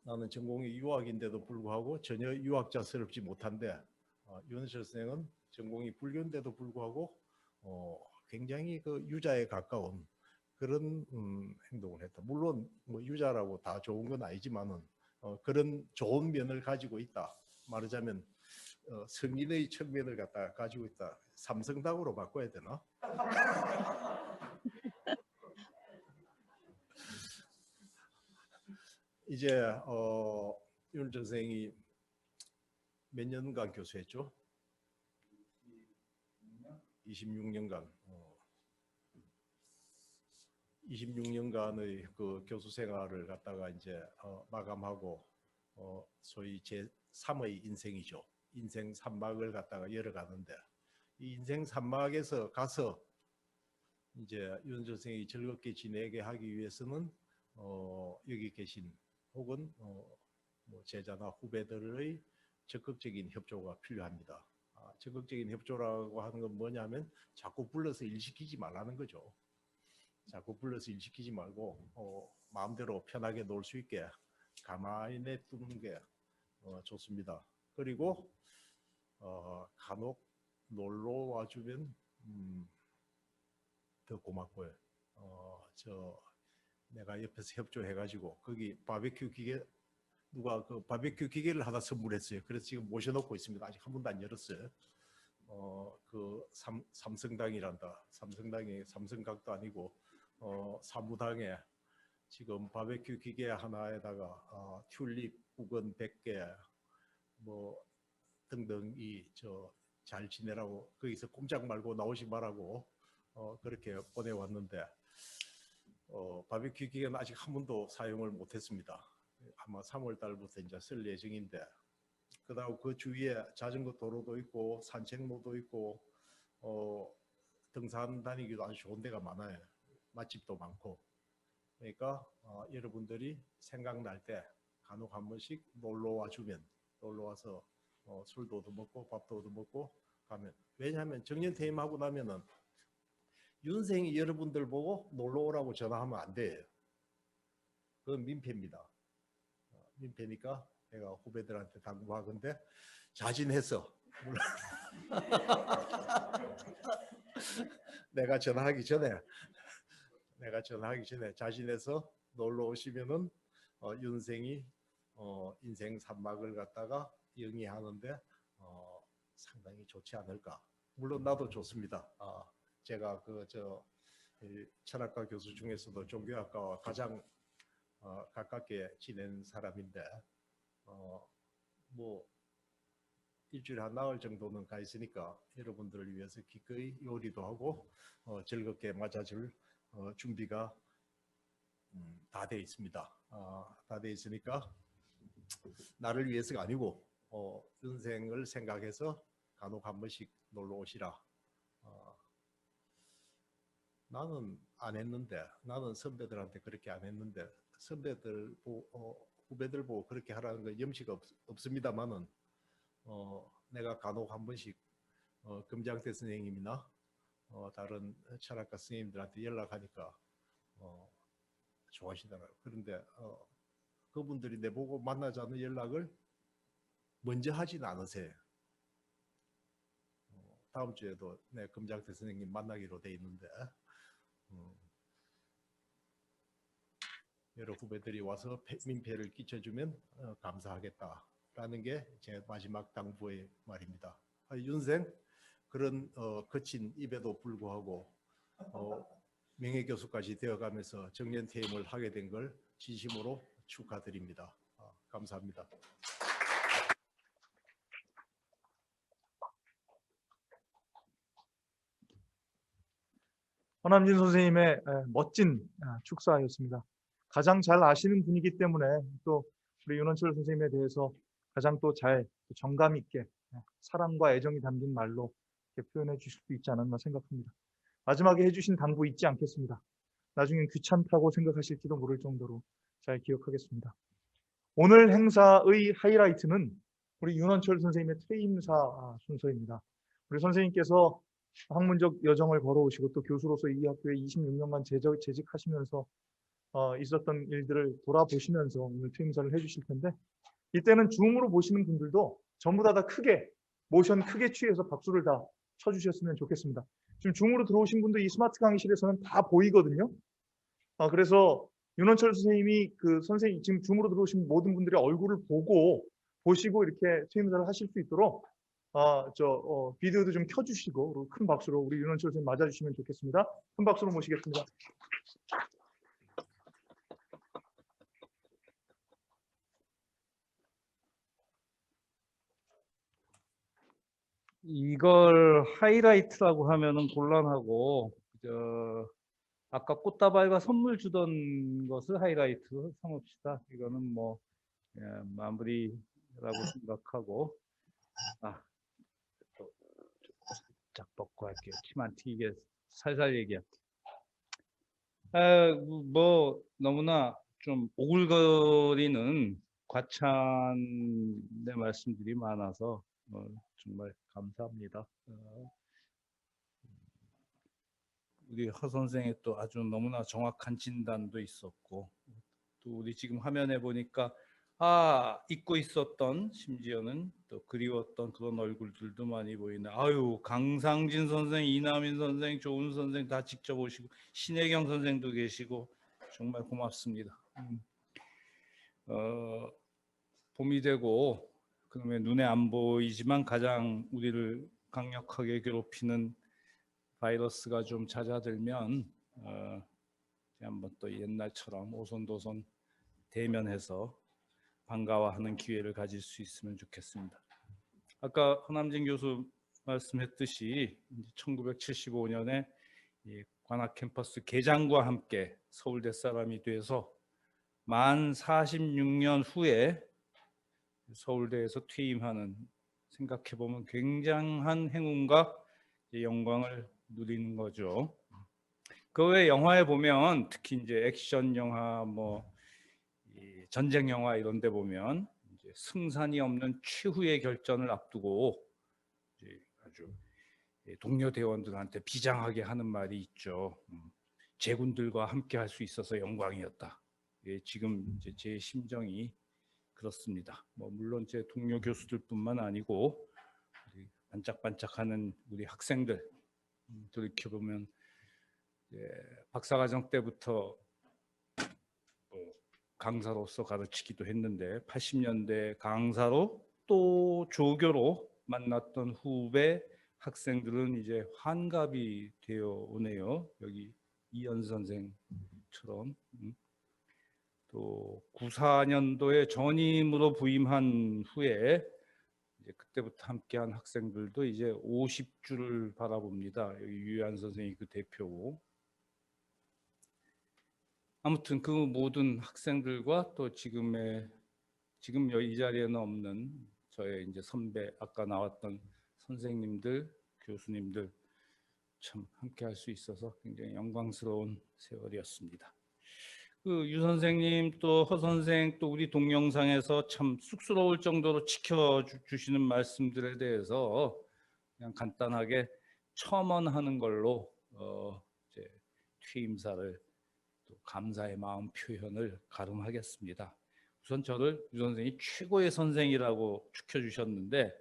나는 전공이 유학인데도 불구하고 전혀 유학자스럽지 못한데 윤은철 선생은 전공이 불교인데도 불구하고 굉장히 그 유자에 가까운 그런 행동을 했다. 물론 뭐 유자라고 다 좋은 건 아니지만은 그런 좋은 면을 가지고 있다. 말하자면 성인의 측면을 갖다 가지고 있다. 삼성당으로 바꿔야 되나? 이제 윤은철 선생이 몇 년간 교수했죠? 26년간. 26년간의 그 교수 생활을 갖다가 이제 마감하고 소위 제 3의 인생이죠. 인생 3막을 갖다가 열어가는데 이 인생 3막에서 가서 이제 윤은철 선생이 즐겁게 지내게 하기 위해서는 여기 계신 혹은 뭐 제자나 후배들의 적극적인 협조가 필요합니다. 적극적인 협조라고 하는 건 뭐냐면 자꾸 불러서 일시키지 말라는 거죠. 자꾸 불러서 일시키지 말고 마음대로 편하게 놀 수 있게 가만히 내두는 게 좋습니다. 그리고 간혹 놀러 와주면 더 고맙고요. 내가 옆에서 협조해가지고 거기 바베큐 기계 누가 그 바베큐 기계를 하나 선물했어요. 그래서 지금 모셔놓고 있습니다. 아직 한 번도 안 열었어요. 그 삼성당이란다. 삼성당이 삼성각도 아니고 사무당에 지금 바베큐 기계 하나에다가 튤립 국은 100개 뭐 등등이 잘 지내라고 거기서 꼼짝 말고 나오지 말라고 그렇게 보내왔는데 바베큐 기계는 아직 한 번도 사용을 못했습니다. 아마 3월 달부터 이제 쓸 예정인데 그다음 그 주위에 자전거 도로도 있고 산책로도 있고 등산 다니기도 아주 좋은 데가 많아요. 맛집도 많고 그러니까 여러분들이 생각날 때 간혹 한 번씩 놀러 와주면 놀러 와서 술도 얻어먹고 밥도 얻어먹고 가면 왜냐하면 정년퇴임하고 나면은 윤생이 여러분들 보고 놀러 오라고 전화하면 안 돼요. 그건 민폐입니다. 민폐니까 내가 후배들한테 당부하건데 자진해서 내가 전화하기 전에 자진해서 놀러 오시면은 윤생이 인생 3막을 갖다가 영위하는데 상당히 좋지 않을까. 물론 나도 좋습니다. 제가 철학과 교수 중에서도 종교학과와 가장 가깝게 지낸 사람인데 뭐 일주일에 한 나흘 정도는 가 있으니까 여러분들을 위해서 기꺼이 요리도 하고 즐겁게 맞아줄 준비가 다 돼 있습니다. 다 돼 있으니까 나를 위해서가 아니고 인생을 생각해서 간혹 한 번씩 놀러 오시라. 나는 안 했는데 나는 선배들한테 그렇게 안 했는데 선배들 후배들 보고 그렇게 하라는 건 염치가 없습니다만은 내가 간혹 한 번씩 금장태 선생님이나 다른 철학가 선생님들한테 연락하니까 좋아하시더라고요. 그런데 그분들이 내보고 만나자는 연락을 먼저 하진 않으세요. 다음 주에도 내 금장태 선생님 만나기로 돼 있는데 여러 후배들이 와서 민폐를 끼쳐주면 감사하겠다라는 게 제 마지막 당부의 말입니다. 윤생 그런 거친 입에도 불구하고 명예교수까지 되어가면서 정년퇴임을 하게 된 걸 진심으로 축하드립니다. 감사합니다. 허남진 선생님의 멋진 축사였습니다. 가장 잘 아시는 분이기 때문에 또 우리 윤원철 선생님에 대해서 가장 또 잘 정감 있게 사랑과 애정이 담긴 말로 이렇게 표현해 주실 수 있지 않았나 생각합니다. 마지막에 해주신 당부 잊지 않겠습니다. 나중엔 귀찮다고 생각하실지도 모를 정도로 잘 기억하겠습니다. 오늘 행사의 하이라이트는 우리 윤원철 선생님의 퇴임사 순서입니다. 우리 선생님께서 학문적 여정을 걸어오시고 또 교수로서 이 학교에 26년간 재직하시면서 있었던 일들을 돌아보시면서 오늘 퇴임사를 해주실 텐데, 이때는 줌으로 보시는 분들도 전부 다 크게 모션 크게 취해서 박수를 다 쳐주셨으면 좋겠습니다. 지금 줌으로 들어오신 분도 이 스마트 강의실에서는 다 보이거든요. 그래서 윤원철 선생님이 선생님 지금 줌으로 들어오신 모든 분들의 얼굴을 보시고 이렇게 퇴임사를 하실 수 있도록 비디오도 좀 켜주시고, 그리고 큰 박수로 우리 윤원철 선생님 맞아주시면 좋겠습니다. 큰 박수로 모시겠습니다. 이걸 하이라이트라고 하면은 곤란하고, 아까 꽃다발과 선물 주던 것을 하이라이트로 삼읍시다. 이거는 뭐 마무리라고 생각하고, 또 살짝 벗고 할게요. 침 안 튀기게 살살 얘기할게요. 뭐 너무나 좀 오글거리는 과찬의 말씀들이 많아서 정말 감사합니다. 우리 허 선생의 또 아주 너무나 정확한 진단도 있었고, 또 우리 지금 화면에 보니까 잊고 있었던, 심지어는 또 그리웠던 그런 얼굴들도 많이 보이네. 아유, 강상진 선생, 이남인 선생, 조은 선생 다 직접 오시고, 신혜경 선생도 계시고 정말 고맙습니다. 봄이 되고, 그러면 눈에 안 보이지만 가장 우리를 강력하게 괴롭히는 바이러스가 좀 잦아들면 한번 또 옛날처럼 오손도손 대면해서 반가워하는 기회를 가질 수 있으면 좋겠습니다. 아까 허남진 교수 말씀했듯이 1975년에 관악 캠퍼스 개장과 함께 서울대 사람이 돼서 만 46년 후에 서울대에서 퇴임하는, 생각해보면 굉장한 행운과 영광을 누리는 거죠. 그 외 영화에 보면, 특히 이제 액션 영화, 전쟁 영화 이런 데 보면 이제 승산이 없는 최후의 결전을 앞두고 이제 아주 동료 대원들한테 비장하게 하는 말이 있죠. 제군들과 함께 할 수 있어서 영광이었다. 지금 이제 제 심정이 그렇습니다. 물론 제 동료 교수들뿐만 아니고 우리 반짝반짝하는 우리 학생들 돌이켜보면 박사과정 때부터 강사로서 가르치기도 했는데 80년대 강사로 또 조교로 만났던 후배 학생들은 이제 환갑이 되어 오네요. 여기 이현 선생처럼. 또 94년도에 전임으로 부임한 후에 이제 그때부터 함께한 학생들도 이제 50주를 바라봅니다. 여기 유한 선생이 그 대표고. 아무튼 그 모든 학생들과 또 지금 이 자리에는 없는 저의 이제 선배, 아까 나왔던 선생님들, 교수님들 참 함께할 수 있어서 굉장히 영광스러운 세월이었습니다. 유 선생님, 또 허 선생, 또 우리 동영상에서 참 쑥스러울 정도로 지켜주시는 말씀들에 대해서 그냥 간단하게 첨언하는 걸로 이제 퇴임사를, 또 감사의 마음 표현을 가름하겠습니다. 우선 저를 유 선생이 최고의 선생이라고 축혀주셨는데,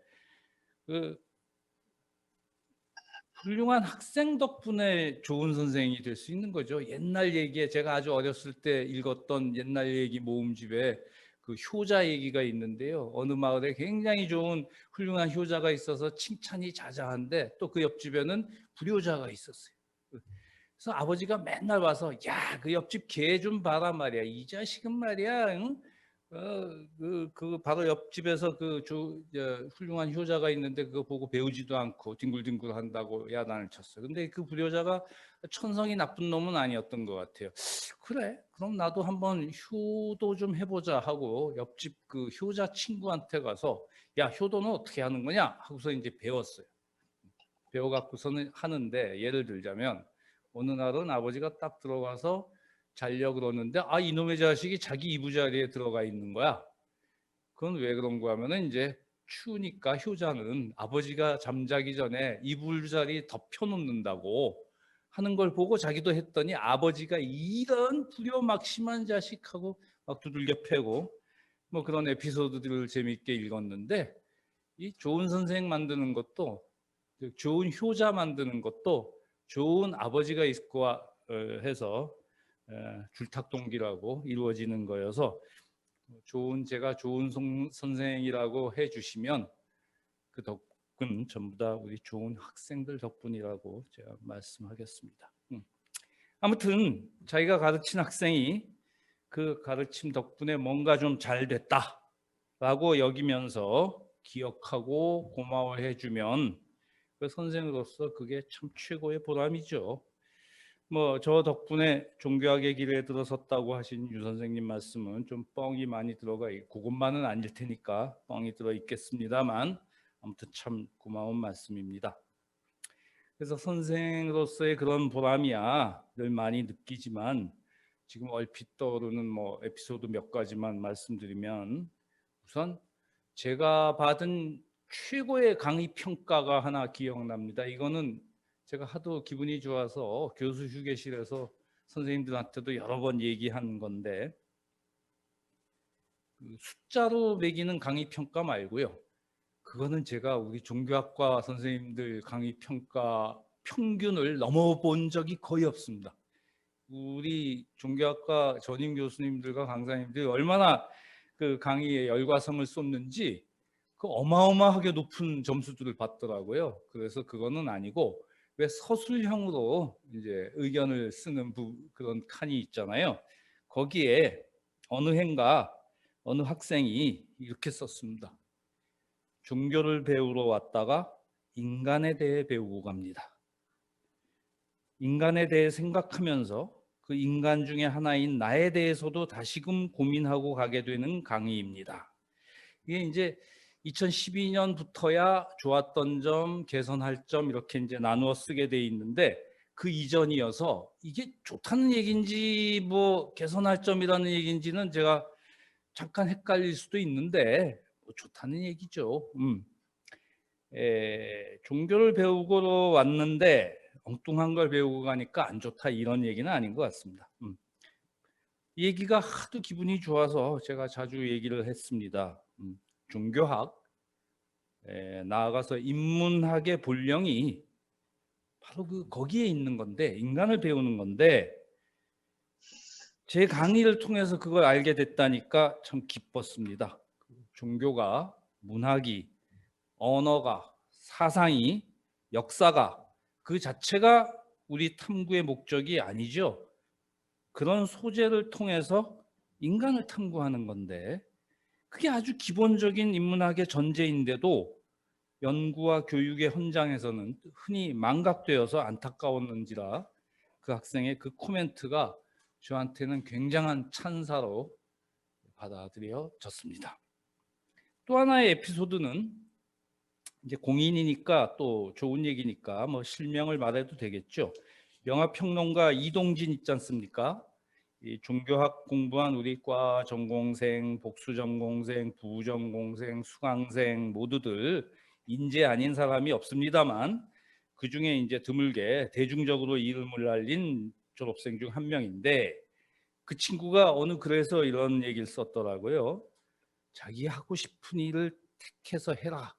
훌륭한 학생 덕분에 좋은 선생이 될 수 있는 거죠. 옛날 얘기에, 제가 아주 어렸을 때 읽었던 옛날 얘기 모음집에 그 효자 얘기가 있는데요. 어느 마을에 굉장히 좋은 훌륭한 효자가 있어서 칭찬이 자자한데 또 그 옆집에는 불효자가 있었어요. 그래서 아버지가 맨날 와서, 야, 그 옆집 개 좀 봐라 말이야. 이 자식은 말이야, 응? 바로 옆집에서 훌륭한 효자가 있는데 그거 보고 배우지도 않고 뒹굴뒹굴 한다고 야단을 쳤어요. 근데 그 불효자가 천성이 나쁜 놈은 아니었던 것 같아요. 그래, 그럼 나도 한번 효도 좀 해보자 하고 옆집 그 효자 친구한테 가서, 야, 효도는 어떻게 하는 거냐 하고서 이제 배웠어요. 배워갖고서는 하는데, 예를 들자면 어느 날은 아버지가 딱 들어가서 자려고 그러는데, 이놈의 자식이 자기 이부자리에 들어가 있는 거야. 그건 왜 그런 거 하면은 이제 추우니까 효자는 아버지가 잠자기 전에 이불 자리 덮여놓는다고 하는 걸 보고 자기도 했더니 아버지가 이런 불효막심한 자식하고 막 두들겨 패고 뭐 그런 에피소드들을 재미있게 읽었는데, 이 좋은 선생 만드는 것도, 좋은 효자 만드는 것도 좋은 아버지가 있고 해서 줄탁동기라고 이루어지는 거여서, 제가 좋은 선생이라고 해주시면 그 덕분 전부 다 우리 좋은 학생들 덕분이라고 제가 말씀하겠습니다. 아무튼 자기가 가르친 학생이 그 가르침 덕분에 뭔가 좀 잘 됐다라고 여기면서 기억하고 고마워해 주면 그 선생으로서 그게 참 최고의 보람이죠. 뭐 저 덕분에 종교학의 길에 들어섰다고 하신 유 선생님 말씀은 좀 뻥이 많이 들어가 있고, 그것만은 아닐 테니까 뻥이 들어 있겠습니다만 아무튼 참 고마운 말씀입니다. 그래서 선생으로서의 그런 보람이야 늘 많이 느끼지만, 지금 얼핏 떠오르는 뭐 에피소드 몇 가지만 말씀드리면, 우선 제가 받은 최고의 강의 평가가 하나 기억납니다. 이거는 제가 하도 기분이 좋아서 교수 휴게실에서 선생님들한테도 여러 번 얘기한 건데, 그 숫자로 매기는 강의 평가 말고요, 그거는 제가 우리 종교학과 선생님들 강의 평가 평균을 넘어본 적이 거의 없습니다. 우리 종교학과 전임 교수님들과 강사님들이 얼마나 그 강의에 열과성을 쏟는지 그 어마어마하게 높은 점수들을 받더라고요. 그래서 그거는 아니고, 왜 서술형으로 이제 의견을 쓰는 그런 칸이 있잖아요. 거기에 어느 해인가 어느 학생이 이렇게 썼습니다. 종교를 배우러 왔다가 인간에 대해 배우고 갑니다. 인간에 대해 생각하면서 그 인간 중에 하나인 나에 대해서도 다시금 고민하고 가게 되는 강의입니다. 이게 이제 2012년부터야 좋았던 점, 개선할 점 이렇게 이제 나누어 쓰게 돼 있는데, 그 이전이어서 이게 좋다는 얘기인지 뭐 개선할 점이라는 얘기인지는 제가 잠깐 헷갈릴 수도 있는데 뭐 좋다는 얘기죠. 종교를 배우고 왔는데 엉뚱한 걸 배우고 가니까 안 좋다 이런 얘기는 아닌 것 같습니다. 이 얘기가 하도 기분이 좋아서 제가 자주 얘기를 했습니다. 종교학, 나아가서 인문학의 본령이 바로 거기에 있는 건데, 인간을 배우는 건데, 제 강의를 통해서 그걸 알게 됐다니까 참 기뻤습니다. 종교가, 문학이, 언어가, 사상이, 역사가 그 자체가 우리 탐구의 목적이 아니죠. 그런 소재를 통해서 인간을 탐구하는 건데, 그게 아주 기본적인 인문학의 전제인데도 연구와 교육의 현장에서는 흔히 망각되어서 안타까웠는지라 그 학생의 그 코멘트가 저한테는 굉장한 찬사로 받아들여졌습니다. 또 하나의 에피소드는, 이제 공인이니까 또 좋은 얘기니까 뭐 실명을 말해도 되겠죠. 영화평론가 이동진 있지 않습니까? 이 종교학 공부한 우리 과 전공생, 복수 전공생, 부전공생, 수강생 모두들 인재 아닌 사람이 없습니다만, 그 중에 이제 드물게 대중적으로 이름을 알린 졸업생 중 한 명인데, 그 친구가 어느 글에서 이런 얘기를 썼더라고요. 자기 하고 싶은 일을 택해서 해라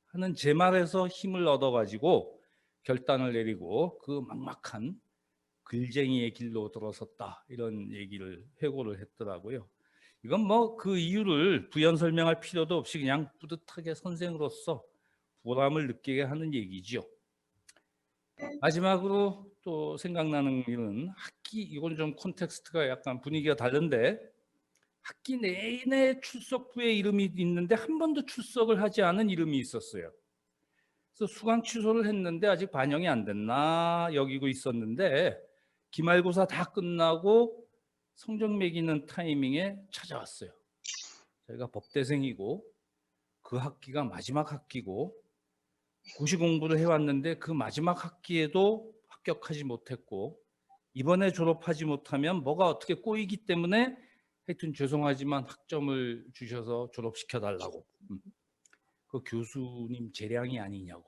하는 제 말에서 힘을 얻어가지고 결단을 내리고 그 막막한 글쟁이의 길로 들어섰다, 이런 얘기를 회고를 했더라고요. 이건 뭐 그 이유를 부연 설명할 필요도 없이 그냥 뿌듯하게 선생으로서 보람을 느끼게 하는 얘기죠. 마지막으로 또 생각나는 일은 이건 좀 콘텍스트가 약간 분위기가 다른데, 학기 내내 출석부에 이름이 있는데 한 번도 출석을 하지 않은 이름이 있었어요. 그래서 수강 취소를 했는데 아직 반영이 안 됐나 여기고 있었는데, 기말고사 다 끝나고 성적 매기는 타이밍에 찾아왔어요. 저희가 법대생이고 그 학기가 마지막 학기고 고시 공부를 해왔는데 그 마지막 학기에도 합격하지 못했고, 이번에 졸업하지 못하면 뭐가 어떻게 꼬이기 때문에 하여튼 죄송하지만 학점을 주셔서 졸업시켜 달라고. 그 교수님 재량이 아니냐고.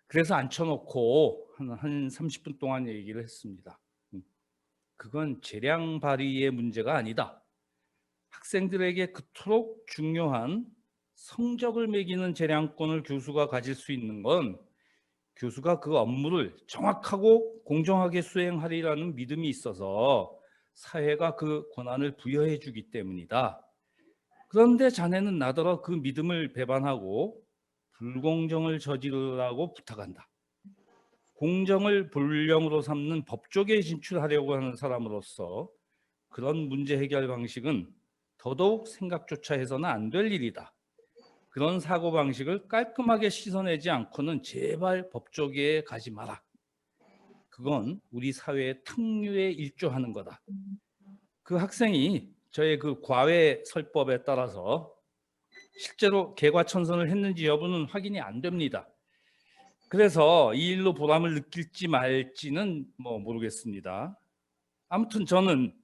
그래서 앉혀놓고 한 30분 동안 얘기를 했습니다. 그건 재량 발휘의 문제가 아니다. 학생들에게 그토록 중요한 성적을 매기는 재량권을 교수가 가질 수 있는 건 교수가 그 업무를 정확하고 공정하게 수행하리라는 믿음이 있어서 사회가 그 권한을 부여해 주기 때문이다. 그런데 자네는 나더러 그 믿음을 배반하고 불공정을 저지르라고 부탁한다. 공정을 본령으로 삼는 법조계에 진출하려고 하는 사람으로서 그런 문제 해결 방식은 더더욱 생각조차 해서는 안 될 일이다. 그런 사고방식을 깔끔하게 씻어내지 않고는 제발 법조계에 가지 마라. 그건 우리 사회의 탕류에 일조하는 거다. 그 학생이 저의 그 과외 설법에 따라서 실제로 개과천선을 했는지 여부는 확인이 안 됩니다. 그래서 이 일로 보람을 느낄지 말지는 모르겠습니다. 아무튼 저는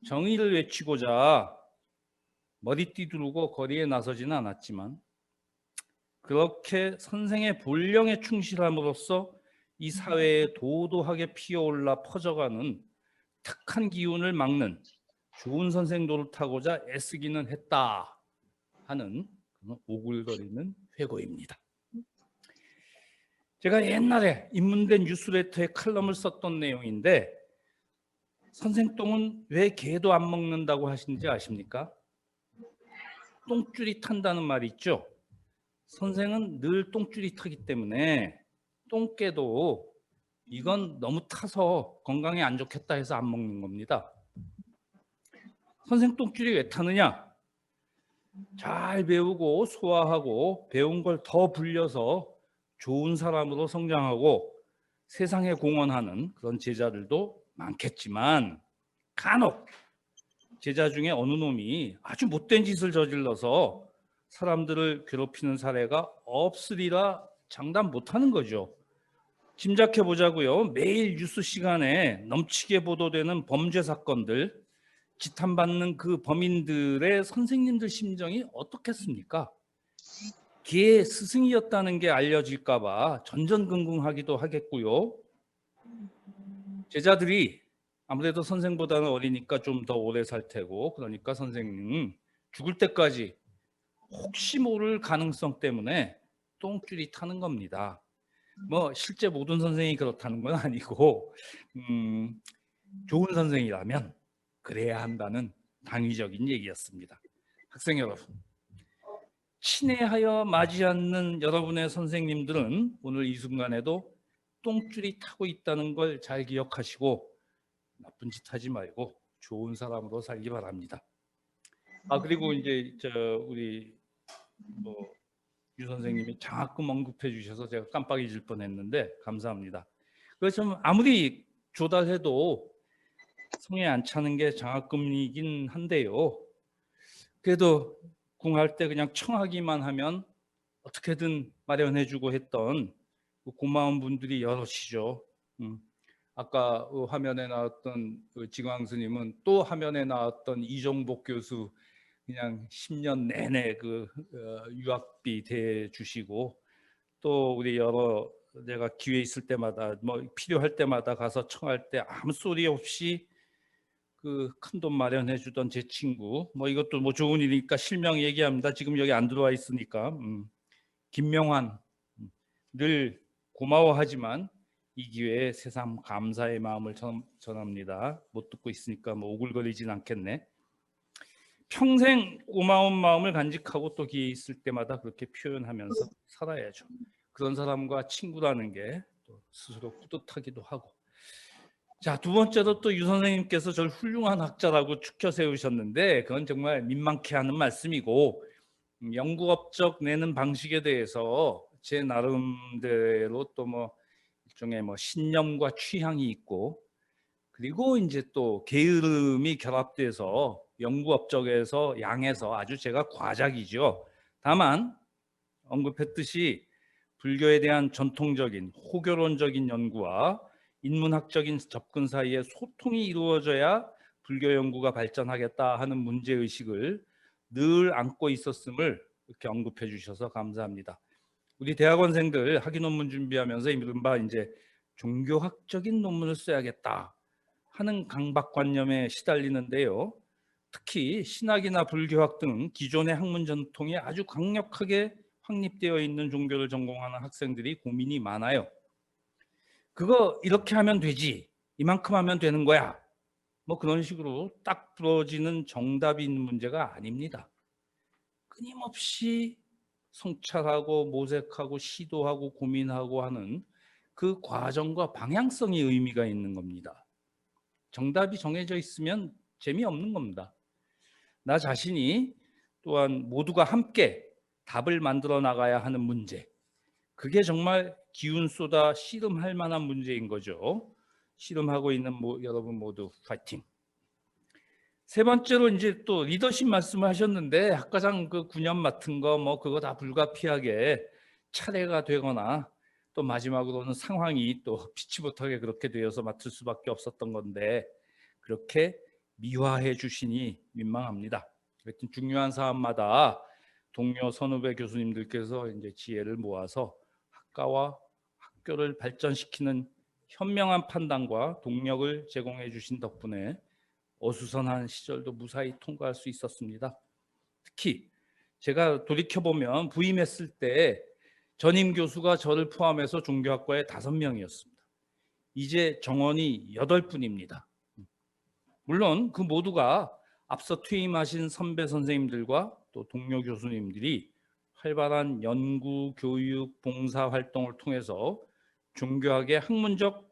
정의를 외치고자 머리띠 두르고 거리에 나서지는 않았지만 그렇게 선생의 본령에 충실함으로써 이 사회에 도도하게 피어올라 퍼져가는 탁한 기운을 막는 좋은 선생 노릇하고자 애쓰기는 했다 하는 오글거리는 회고입니다. 제가 옛날에 인문대 뉴스레터에 칼럼을 썼던 내용인데 선생 똥은 왜 개도 안 먹는다고 하시는지 아십니까? 똥줄이 탄다는 말이 있죠. 선생은 늘 똥줄이 타기 때문에 똥개도 이건 너무 타서 건강에 안 좋겠다 해서 안 먹는 겁니다. 선생 똥줄이 왜 타느냐? 잘 배우고 소화하고 배운 걸 더 불려서 좋은 사람으로 성장하고 세상에 공헌하는 그런 제자들도 많겠지만 간혹 제자 중에 어느 놈이 아주 못된 짓을 저질러서 사람들을 괴롭히는 사례가 없으리라 장담 못하는 거죠. 짐작해 보자고요. 매일 뉴스 시간에 넘치게 보도되는 범죄 사건들, 지탄받는 그 범인들의 선생님들 심정이 어떻겠습니까? 개 스승이었다는 게 알려질까 봐 전전긍긍하기도 하겠고요. 제자들이 아무래도 선생보다는 어리니까 좀 더 오래 살 테고 그러니까 선생님 죽을 때까지 혹시 모를 가능성 때문에 똥줄이 타는 겁니다. 실제 모든 선생이 그렇다는 건 아니고 좋은 선생이라면 그래야 한다는 당위적인 얘기였습니다. 학생 여러분, 친애하여 맞이 않는 여러분의 선생님들은 오늘 이 순간에도 똥줄이 타고 있다는 걸 잘 기억하시고 나쁜 짓 하지 말고 좋은 사람으로 살기 바랍니다. 그리고 이제 우리 유 선생님이 장학금 언급해 주셔서 제가 깜빡 잊을 뻔했는데 감사합니다. 그래서 좀 아무리 조달해도 성에 안 차는 게 장학금이긴 한데요. 그래도 궁할 때 그냥 청하기만 하면 어떻게든 마련해주고 했던 고마운 분들이 여럿이죠. 아까 화면에 나왔던 지광 스님은 또 화면에 나왔던 이종복 교수 그냥 10년 내내 유학비 대주시고 또 우리 내가 기회 있을 때마다 필요할 때마다 가서 청할 때 아무 소리 없이 큰 돈 마련해 주던 제 친구 이것도 좋은 일이니까 실명 얘기합니다. 지금 여기 안 들어와 있으니까 김명환 늘 고마워하지만 이 기회에 새삼 감사의 마음을 전합니다. 못 듣고 있으니까 오글거리진 않겠네. 평생 고마운 마음을 간직하고 또 기회 있을 때마다 그렇게 표현하면서 살아야죠. 그런 사람과 친구라는 게 또 스스로 뿌듯하기도 하고. 자, 두 번째로 또 유 선생님께서 저를 훌륭한 학자라고 추켜 세우셨는데 그건 정말 민망케 하는 말씀이고 연구업적 내는 방식에 대해서 제 나름대로 또 일종의 신념과 취향이 있고 그리고 이제 또 게으름이 결합돼서 연구업적에서 양해서 아주 제가 과작이죠. 다만 언급했듯이 불교에 대한 전통적인 호교론적인 연구와 인문학적인 접근 사이에 소통이 이루어져야 불교 연구가 발전하겠다 하는 문제의식을 늘 안고 있었음을 이렇게 언급해 주셔서 감사합니다. 우리 대학원생들 학위 논문 준비하면서 이른바 이제 종교학적인 논문을 써야겠다 하는 강박관념에 시달리는데요. 특히 신학이나 불교학 등 기존의 학문 전통에 아주 강력하게 확립되어 있는 종교를 전공하는 학생들이 고민이 많아요. 그거 이렇게 하면 되지, 이만큼 하면 되는 거야, 뭐 그런 식으로 딱 부러지는 정답이 있는 문제가 아닙니다. 끊임없이 성찰하고 모색하고 시도하고 고민하고 하는 그 과정과 방향성이 의미가 있는 겁니다. 정답이 정해져 있으면 재미없는 겁니다. 나 자신이 또한 모두가 함께 답을 만들어 나가야 하는 문제, 그게 정말 기운 쏟아 씨름할 만한 문제인 거죠. 씨름하고 있는 여러분 모두 파이팅. 세 번째로 이제 또 리더십 말씀을 하셨는데, 학과장 그 9년 맡은 거 뭐 그거 다 불가피하게 차례가 되거나 또 마지막으로는 상황이 또 피치 못하게 그렇게 되어서 맡을 수밖에 없었던 건데, 그렇게 미화해 주시니 민망합니다. 하여튼 중요한 사안마다 동료 선후배 교수님들께서 이제 지혜를 모아서 학과와 학교를 발전시키는 현명한 판단과 동력을 제공해 주신 덕분에 어수선한 시절도 무사히 통과할 수 있었습니다. 특히 제가 돌이켜보면 부임했을 때 전임 교수가 저를 포함해서 종교학과에 5명이었습니다. 이제 정원이 8분입니다. 물론 그 모두가 앞서 퇴임하신 선배 선생님들과 또 동료 교수님들이 활발한 연구, 교육, 봉사 활동을 통해서 종교학의 학문적,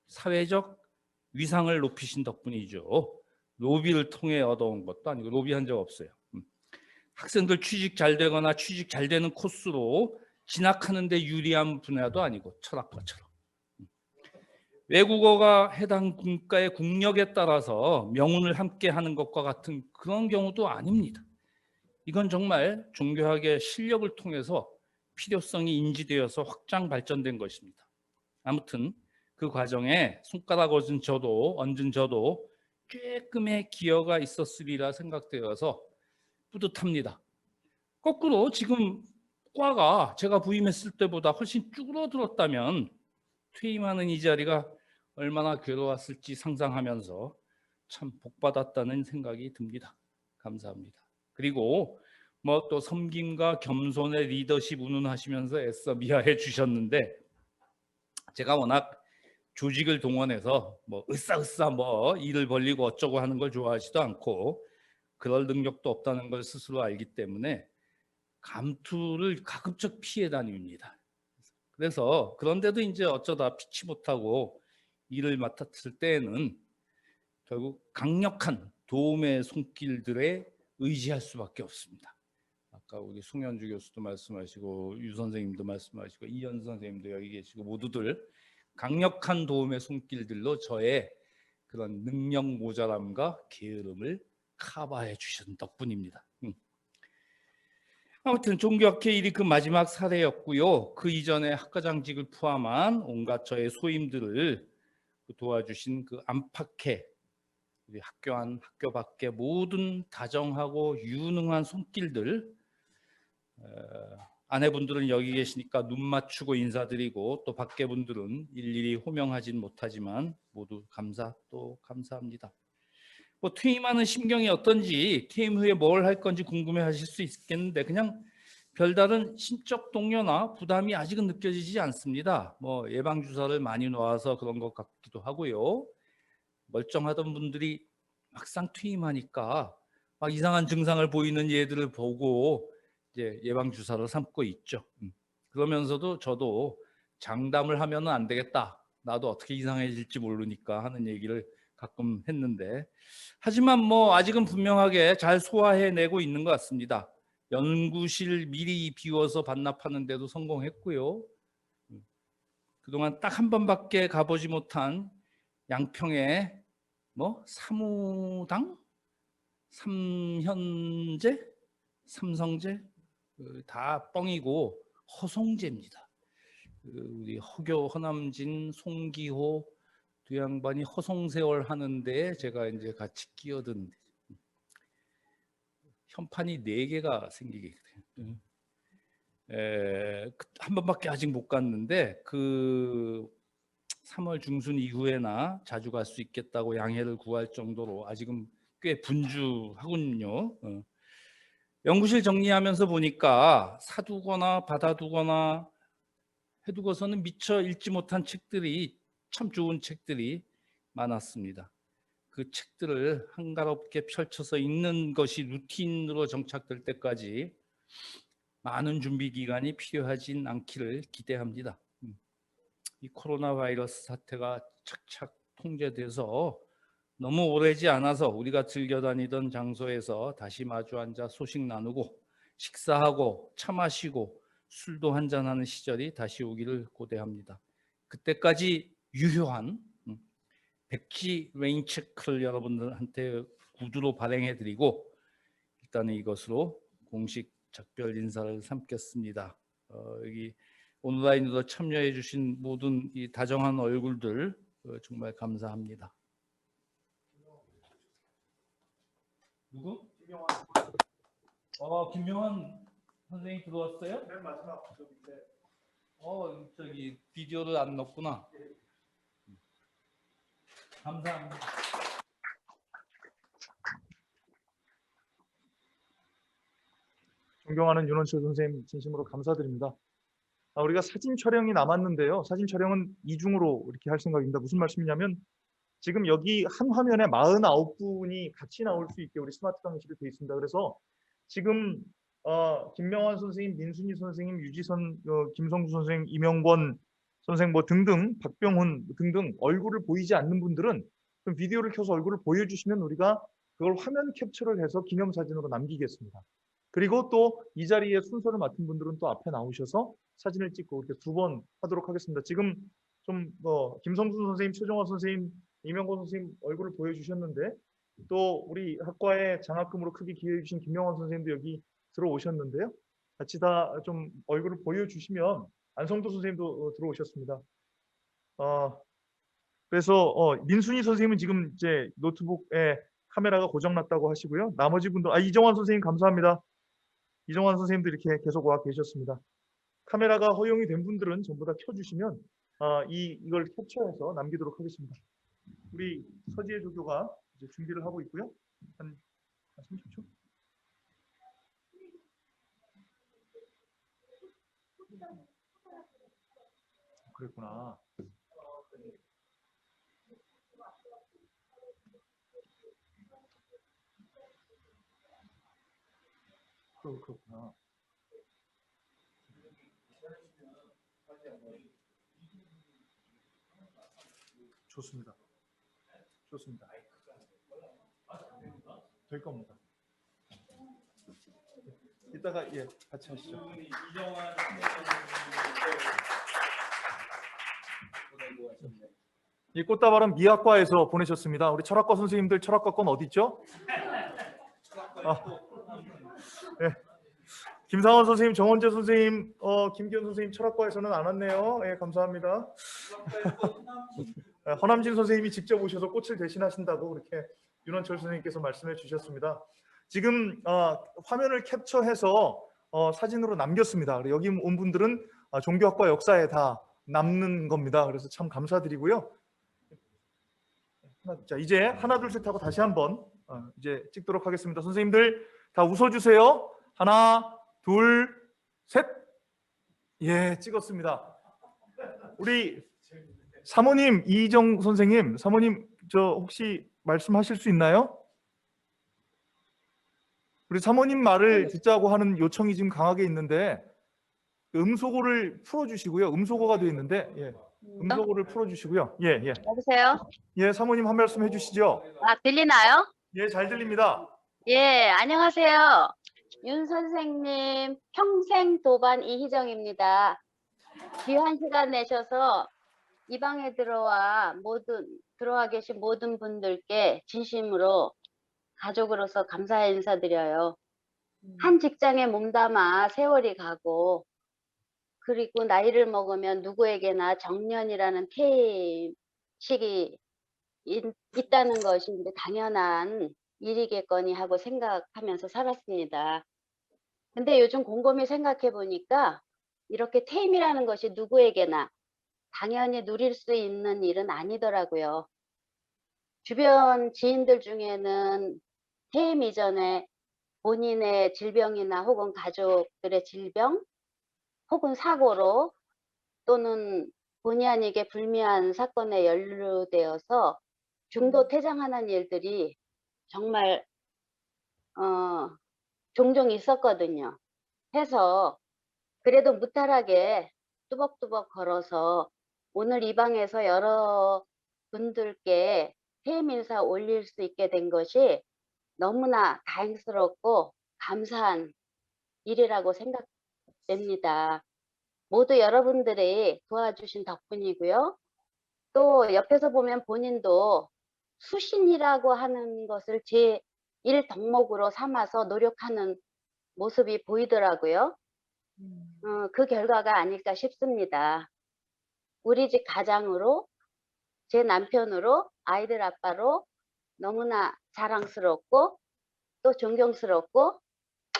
사회적 위상을 높이신 덕분이죠. 로비를 통해 얻어온 것도 아니고, 로비한 적 없어요. 학생들 취직 잘 되거나 취직 잘 되는 코스로 진학하는 데 유리한 분야도 아니고, 철학과처럼. 외국어가 해당 국가의 국력에 따라서 명운을 함께 하는 것과 같은 그런 경우도 아닙니다. 이건 정말 종교학의 실력을 통해서 필요성이 인지되어서 확장 발전된 것입니다. 아무튼 그 과정에 손가락 얹은 저도 조금의 기여가 있었으리라 생각되어서 뿌듯합니다. 거꾸로 지금 과가 제가 부임했을 때보다 훨씬 쭈그러들었다면 퇴임하는 이 자리가 얼마나 괴로웠을지 상상하면서 참 복받았다는 생각이 듭니다. 감사합니다. 그리고 뭐 또 섬김과 겸손의 리더십 운운하시면서 애써 미화해 주셨는데, 제가 워낙 조직을 동원해서 뭐 으쌰으쌰 뭐 일을 벌리고 어쩌고 하는 걸 좋아하지도 않고 그럴 능력도 없다는 걸 스스로 알기 때문에 감투를 가급적 피해 다닙니다. 그래서 그런데도 이제 어쩌다 피치 못하고 일을 맡았을 때에는 결국 강력한 도움의 손길들에 의지할 수밖에 없습니다. 아까 우리 송현주 교수도 말씀하시고 유 선생님도 말씀하시고 이현 선생님도 여기 계시고 모두들 강력한 도움의 손길들로 저의 그런 능력 모자람과 게으름을 커버해 주신 덕분입니다. 아무튼 종교학회 일이 그 마지막 사례였고요. 그 이전에 학과장직을 포함한 온갖 저의 소임들을 도와주신 그 안팎의 우리 학교 안 학교 밖의 모든 다정하고 유능한 손길들, 아내분들은 여기 계시니까 눈 맞추고 인사드리고 또 밖에 분들은 일일이 호명하진 못하지만 모두 감사합니다. 뭐 퇴임하는 심경이 어떤지, 퇴임 후에 뭘 할 건지 궁금해 하실 수 있겠는데, 그냥 별다른 심적 동요나 부담이 아직은 느껴지지 않습니다. 뭐 예방주사를 많이 놓아서 그런 것 같기도 하고요. 멀쩡하던 분들이 막상 퇴임하니까 막 이상한 증상을 보이는 얘들을 보고 이제 예방주사를 삼고 있죠. 그러면서도 저도 장담을 하면 안 되겠다, 나도 어떻게 이상해질지 모르니까 하는 얘기를 가끔 했는데, 하지만 뭐 아직은 분명하게 잘 소화해내고 있는 것 같습니다. 연구실 미리 비워서 반납하는 데도 성공했고요. 그동안 딱 한 번밖에 가보지 못한 양평의 뭐 사무당, 삼현제, 삼성제 다 뻥이고 허송제입니다. 우리 허교, 허남진, 송기호 두 양반이 허송세월 하는데 제가 이제 같이 끼어든 현판이 4개가 생기게 돼요. 한 번밖에 아직 못 갔는데 그 3월 중순 이후에나 자주 갈 수 있겠다고 양해를 구할 정도로 아직은 꽤 분주하군요. 연구실 정리하면서 보니까 사두거나 받아두거나 해두고서는 미처 읽지 못한 책들이, 참 좋은 책들이 많았습니다. 그 책들을 한가롭게 펼쳐서 읽는 것이 루틴으로 정착될 때까지 많은 준비 기간이 필요하진 않기를 기대합니다. 이 코로나 바이러스 사태가 착착 통제돼서 너무 오래지 않아서 우리가 즐겨 다니던 장소에서 다시 마주 앉아 소식 나누고 식사하고 차 마시고 술도 한잔하는 시절이 다시 오기를 고대합니다. 그때까지 유효한 백지 레인 체크를 여러분들한테 구두로 발행해드리고 일단은 이것으로 공식 작별 인사를 삼겠습니다. 여기 온라인으로 참여해 주신 모든 이 다정한 얼굴들 정말 감사합니다. 누구? 김명환 선생님 들어왔어요? 맨 마지막 저기 비디오를 안 넣었구나. 감사합니다. 존경하는 윤원철 선생님 진심으로 감사드립니다. 우리가 사진 촬영이 남았는데요. 사진 촬영은 이중으로 이렇게 할 생각입니다. 무슨 말씀이냐면 지금 여기 한 화면에 49분이 같이 나올 수 있게 우리 스마트 강의실이 되어 있습니다. 그래서 지금 김명환 선생님, 민순희 선생님, 유지선, 김성수 선생님, 이명권 선생님 뭐 등등, 박병훈 등등 얼굴을 보이지 않는 분들은 좀 비디오를 켜서 얼굴을 보여주시면 우리가 그걸 화면 캡처를 해서 기념사진으로 남기겠습니다. 그리고 또 이 자리에 순서를 맡은 분들은 또 앞에 나오셔서 사진을 찍고 이렇게 2번 하도록 하겠습니다. 지금 좀 김성수 선생님, 최종화 선생님, 이명권 선생님 얼굴을 보여주셨는데 또 우리 학과에 장학금으로 크게 기여해 주신 김명환 선생님도 여기 들어오셨는데요. 같이 다 좀 얼굴을 보여주시면 안성도 선생님도 들어오셨습니다. 그래서 민순희 선생님은 지금 이제 노트북에 카메라가 고장났다고 하시고요. 나머지 분들, 이정환 선생님 감사합니다. 이정환 선생님도 이렇게 계속 와 계셨습니다. 카메라가 허용이 된 분들은 전부 다 켜주시면 이걸 캡처해서 남기도록 하겠습니다. 우리 서지혜 조교가 이제 준비를 하고 있고요. 한 30초. 그랬구나. 그렇구나. 좋습니다. 좋습니다. 될 겁니다. 이따가 같이 하시죠. 이 꽃다발은 미학과에서 보내셨습니다. 우리 철학과 선생님들 철학과 건 어디 있죠? 네. 김상원 선생님, 정원재 선생님, 김기현 선생님 철학과에서는 안 왔네요. 감사합니다. 허남진 선생님이 직접 오셔서 꽃을 대신하신다고 그렇게 윤원철 선생님께서 말씀해 주셨습니다. 지금 화면을 캡처해서 사진으로 남겼습니다. 여기 온 분들은 종교학과 역사에 다 남는 겁니다. 그래서 참 감사드리고요. 자, 이제 하나 둘 셋 하고 다시 한번 이제 찍도록 하겠습니다. 선생님들 다 웃어주세요. 하나 둘 셋. 예, 찍었습니다. 우리 사모님 이희정 선생님, 사모님 저 혹시 말씀하실 수 있나요? 우리 사모님 말을 듣자고 하는 요청이 지금 강하게 있는데 음소거를 풀어주시고요. 음소거가 되어 있는데 음소거를 풀어주시고요. 여보세요? 예, 사모님 한 말씀 해주시죠. 들리나요? 예, 잘 들립니다. 예, 안녕하세요. 윤 선생님, 평생 도반 이희정입니다. 귀한 시간 내셔서 이 방에 들어와 계신 모든 분들께 진심으로 가족으로서 감사 인사드려요. 한 직장에 몸담아 세월이 가고 그리고 나이를 먹으면 누구에게나 정년이라는 퇴직이 있다는 것이 이제 당연한 일이겠거니 하고 생각하면서 살았습니다. 근데 요즘 곰곰이 생각해 보니까 이렇게 퇴임이라는 것이 누구에게나 당연히 누릴 수 있는 일은 아니더라고요. 주변 지인들 중에는 퇴임 이전에 본인의 질병이나 혹은 가족들의 질병 혹은 사고로 또는 본의 아니게 불미한 사건에 연루되어서 중도 퇴장하는 일들이 정말 종종 있었거든요. 해서 그래도 무탈하게 뚜벅뚜벅 걸어서 오늘 이 방에서 여러 분들께 퇴임 인사 올릴 수 있게 된 것이 너무나 다행스럽고 감사한 일이라고 생각됩니다. 모두 여러분들이 도와주신 덕분이고요. 또 옆에서 보면 본인도 수신이라고 하는 것을 제1 덕목으로 삼아서 노력하는 모습이 보이더라고요. 그 결과가 아닐까 싶습니다. 우리 집 가장으로, 제 남편으로, 아이들 아빠로 너무나 자랑스럽고 또 존경스럽고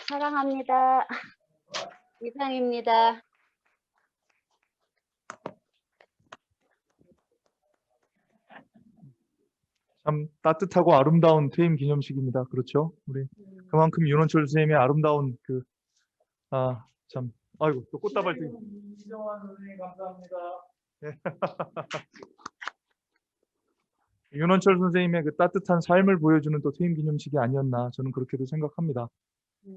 사랑합니다. 이상입니다. 참 따뜻하고 아름다운 퇴임 기념식입니다. 그렇죠? 우리 그만큼 윤원철 선생님의 아름다운 아이고 또 꽃다발 드리. 이정환 선생님 감사합니다. 네. 윤원철 선생님의 그 따뜻한 삶을 보여주는 또 퇴임 기념식이 아니었나 저는 그렇게도 생각합니다.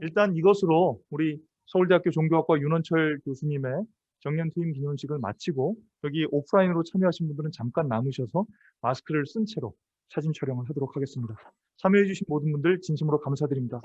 일단 이것으로 우리 서울대학교 종교학과 윤원철 교수님의 정년 퇴임 기념식을 마치고 여기 오프라인으로 참여하신 분들은 잠깐 남으셔서 마스크를 쓴 채로 사진 촬영을 하도록 하겠습니다. 참여해 주신 모든 분들 진심으로 감사드립니다.